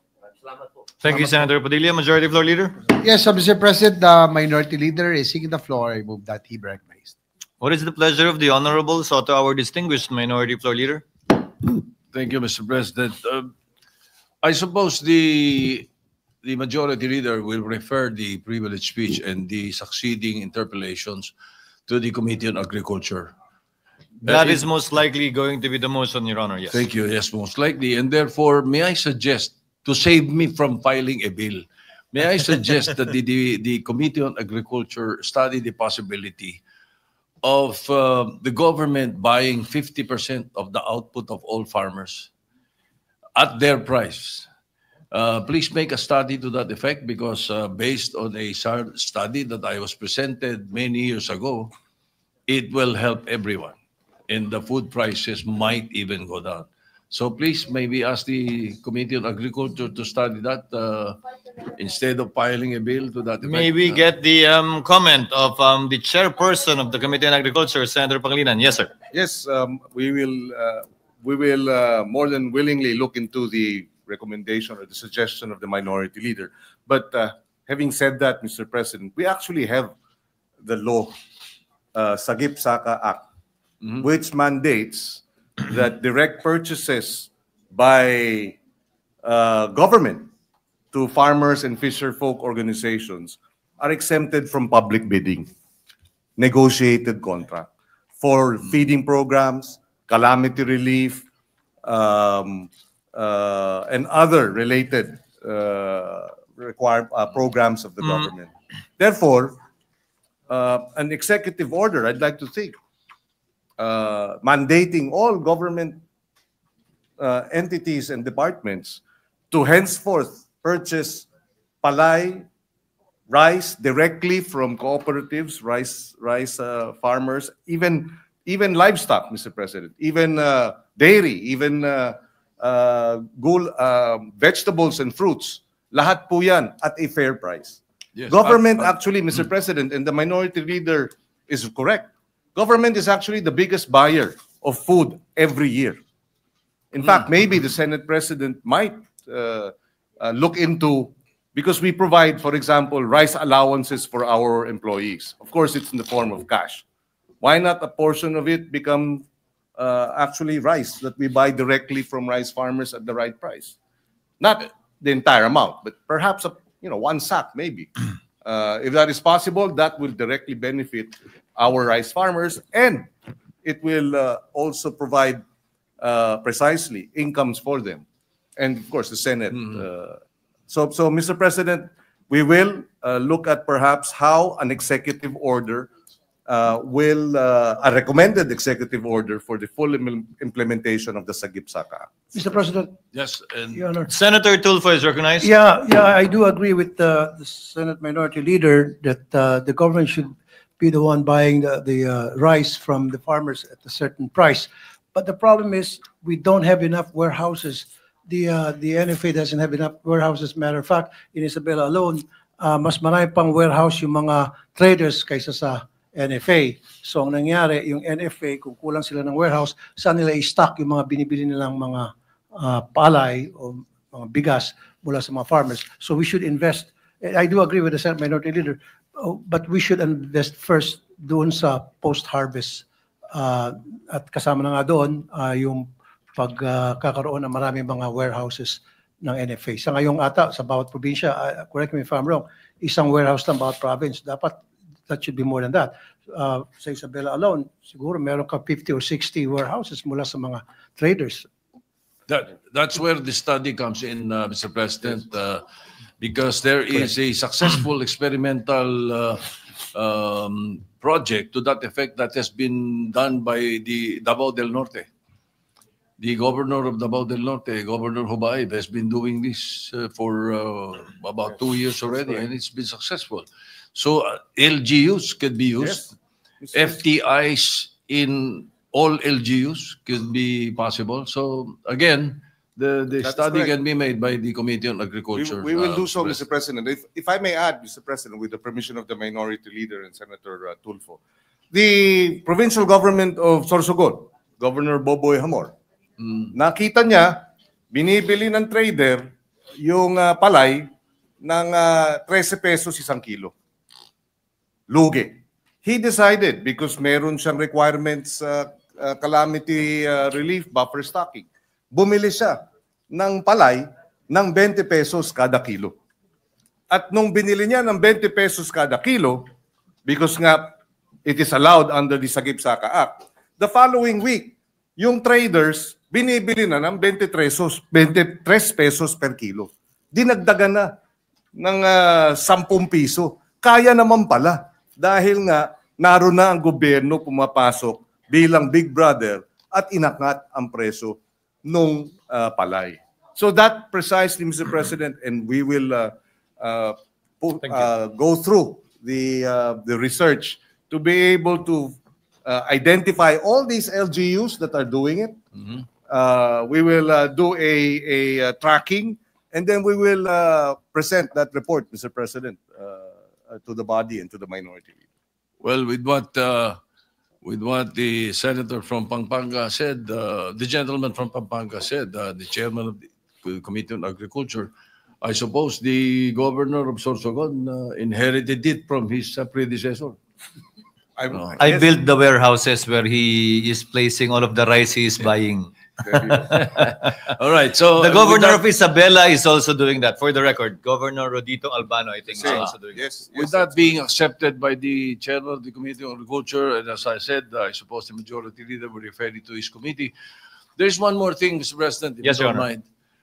Thank you, Senator Padilla. Majority Floor Leader.
Yes, Mr. President, the Minority Leader is seeking the floor. I move that he be recognized.
What is the pleasure of the Honorable Soto, our distinguished Minority Floor Leader?
Thank you, Mr. President. I suppose the Majority Leader will refer the privilege speech and the succeeding interpellations to the Committee on Agriculture.
That is most likely going to be the motion, Your Honor, yes.
Thank you. Yes, most likely. And therefore, may I suggest, to save me from filing a bill, may I suggest that the Committee on Agriculture study the possibility of the government buying 50% of the output of all farmers at their price. Please make a study to that effect because based on a study that I was presented many years ago, it will help everyone and the food prices might even go down. So please maybe ask the Committee on Agriculture to study that instead of filing a bill to that effect.
May we get the comment of the chairperson of the Committee on Agriculture, Senator Pangilinan? Yes, sir.
Yes, we will more than willingly look into the recommendation or the suggestion of the Minority Leader. But having said that, Mr. President, we actually have the law, Sagip-Saka Act, which mandates that direct purchases by government to farmers and fisher folk organizations are exempted from public bidding, negotiated contract for feeding programs, calamity relief, and other related programs of the government. Therefore, an executive order, I'd like to think, mandating all government entities and departments to henceforth purchase palay, rice directly from cooperatives, rice farmers, even livestock, Mr. President, even dairy, even vegetables and fruits. Lahat po yan at a fair price.
Yes,
Government actually, Mr. President, and the minority leader is correct. Government is actually the biggest buyer of food every year. In fact, maybe the Senate President might look into, because we provide, for example, rice allowances for our employees. Of course, it's in the form of cash. Why not a portion of it become actually rice that we buy directly from rice farmers at the right price? Not the entire amount, but perhaps one sack maybe. If that is possible, that will directly benefit our rice farmers, and it will also provide precisely incomes for them, and of course the Senate. So, Mr. President, we will look at perhaps how an executive order a recommended executive order for the full implementation of the Sagip-Saka Act.
Mr. President.
Yes, and
Your Honor.
Senator Tulfo is recognized.
Yeah, I do agree with the Senate Minority Leader that the government should be the one buying the rice from the farmers at a certain price. But the problem is we don't have enough warehouses. The NFA doesn't have enough warehouses. Matter of fact, in Isabela alone, mas marami pang warehouse yung mga traders kaysa sa NFA. So ang nangyari, yung NFA, kung kulang sila ng warehouse, saan nila i-stock yung mga binibili nilang mga palay o mga bigas mula sa mga farmers. So we should invest. I do agree with the Senate Minority Leader, but we should invest first doon sa post-harvest. At kasama na nga doon yung pagkakaroon ng maraming mga warehouses ng NFA. Sa ngayong ata, sa bawat probinsya, correct me if I'm wrong, isang warehouse lang bawat province. Dapat that should be more than that. Sa Isabela alone, siguro meron ka 50 or 60 warehouses mula sa mga traders.
That's where the study comes in, Mr. President, because there is a successful experimental project to that effect that has been done by the Davao del Norte. The governor of Davao del Norte, Governor Hubaib, has been doing this for about 2 years already, and it's been successful. So LGUs could be used. Yes. FTIs in all LGUs could be possible. So again, the study can be made by the Committee on Agriculture.
We will do so, Mr. President. If I may add, Mr. President, with the permission of the Minority Leader and Senator Tulfo, the provincial government of Sorsogon, Governor Boboy Hamor, nakita niya, binibili ng trader yung palay ng 13 pesos isang kilo. Lugi. He decided, because meron siyang requirements, calamity relief, buffer stocking, bumili siya ng palay ng 20 pesos kada kilo. At nung binili niya ng 20 pesos kada kilo, because nga it is allowed under the Sagip-Saka Act, the following week, yung traders, binibili na ng 23 pesos per kilo. Dinagdagan na ng 10 piso. Kaya naman pala. Dahil nga, naroon na ang gobyerno pumapasok bilang big brother at inakat ang preso nung palay. So that precisely, Mr. President, and we will go through the research to be able to identify all these LGUs that are doing it. We will do a tracking, and then we will present that report, Mr. President, to the body and to the minority leader.
Well, with what the senator from Pampanga said, the gentleman from Pampanga said, the chairman of the Committee on Agriculture, I suppose the governor of Sorsogon inherited it from his predecessor.
I built the warehouses where he is placing all of the rice he is buying.
All right. So
the governor of Isabela is also doing that. For the record, Governor Rodito Albano, I think, is also doing
that. With that being accepted by the chairman of the Committee on Agriculture, and as I said, I suppose the majority leader will refer it to his committee. There's one more thing, Mr. President, if
yes,
you
Your
don't
Honor.
mind.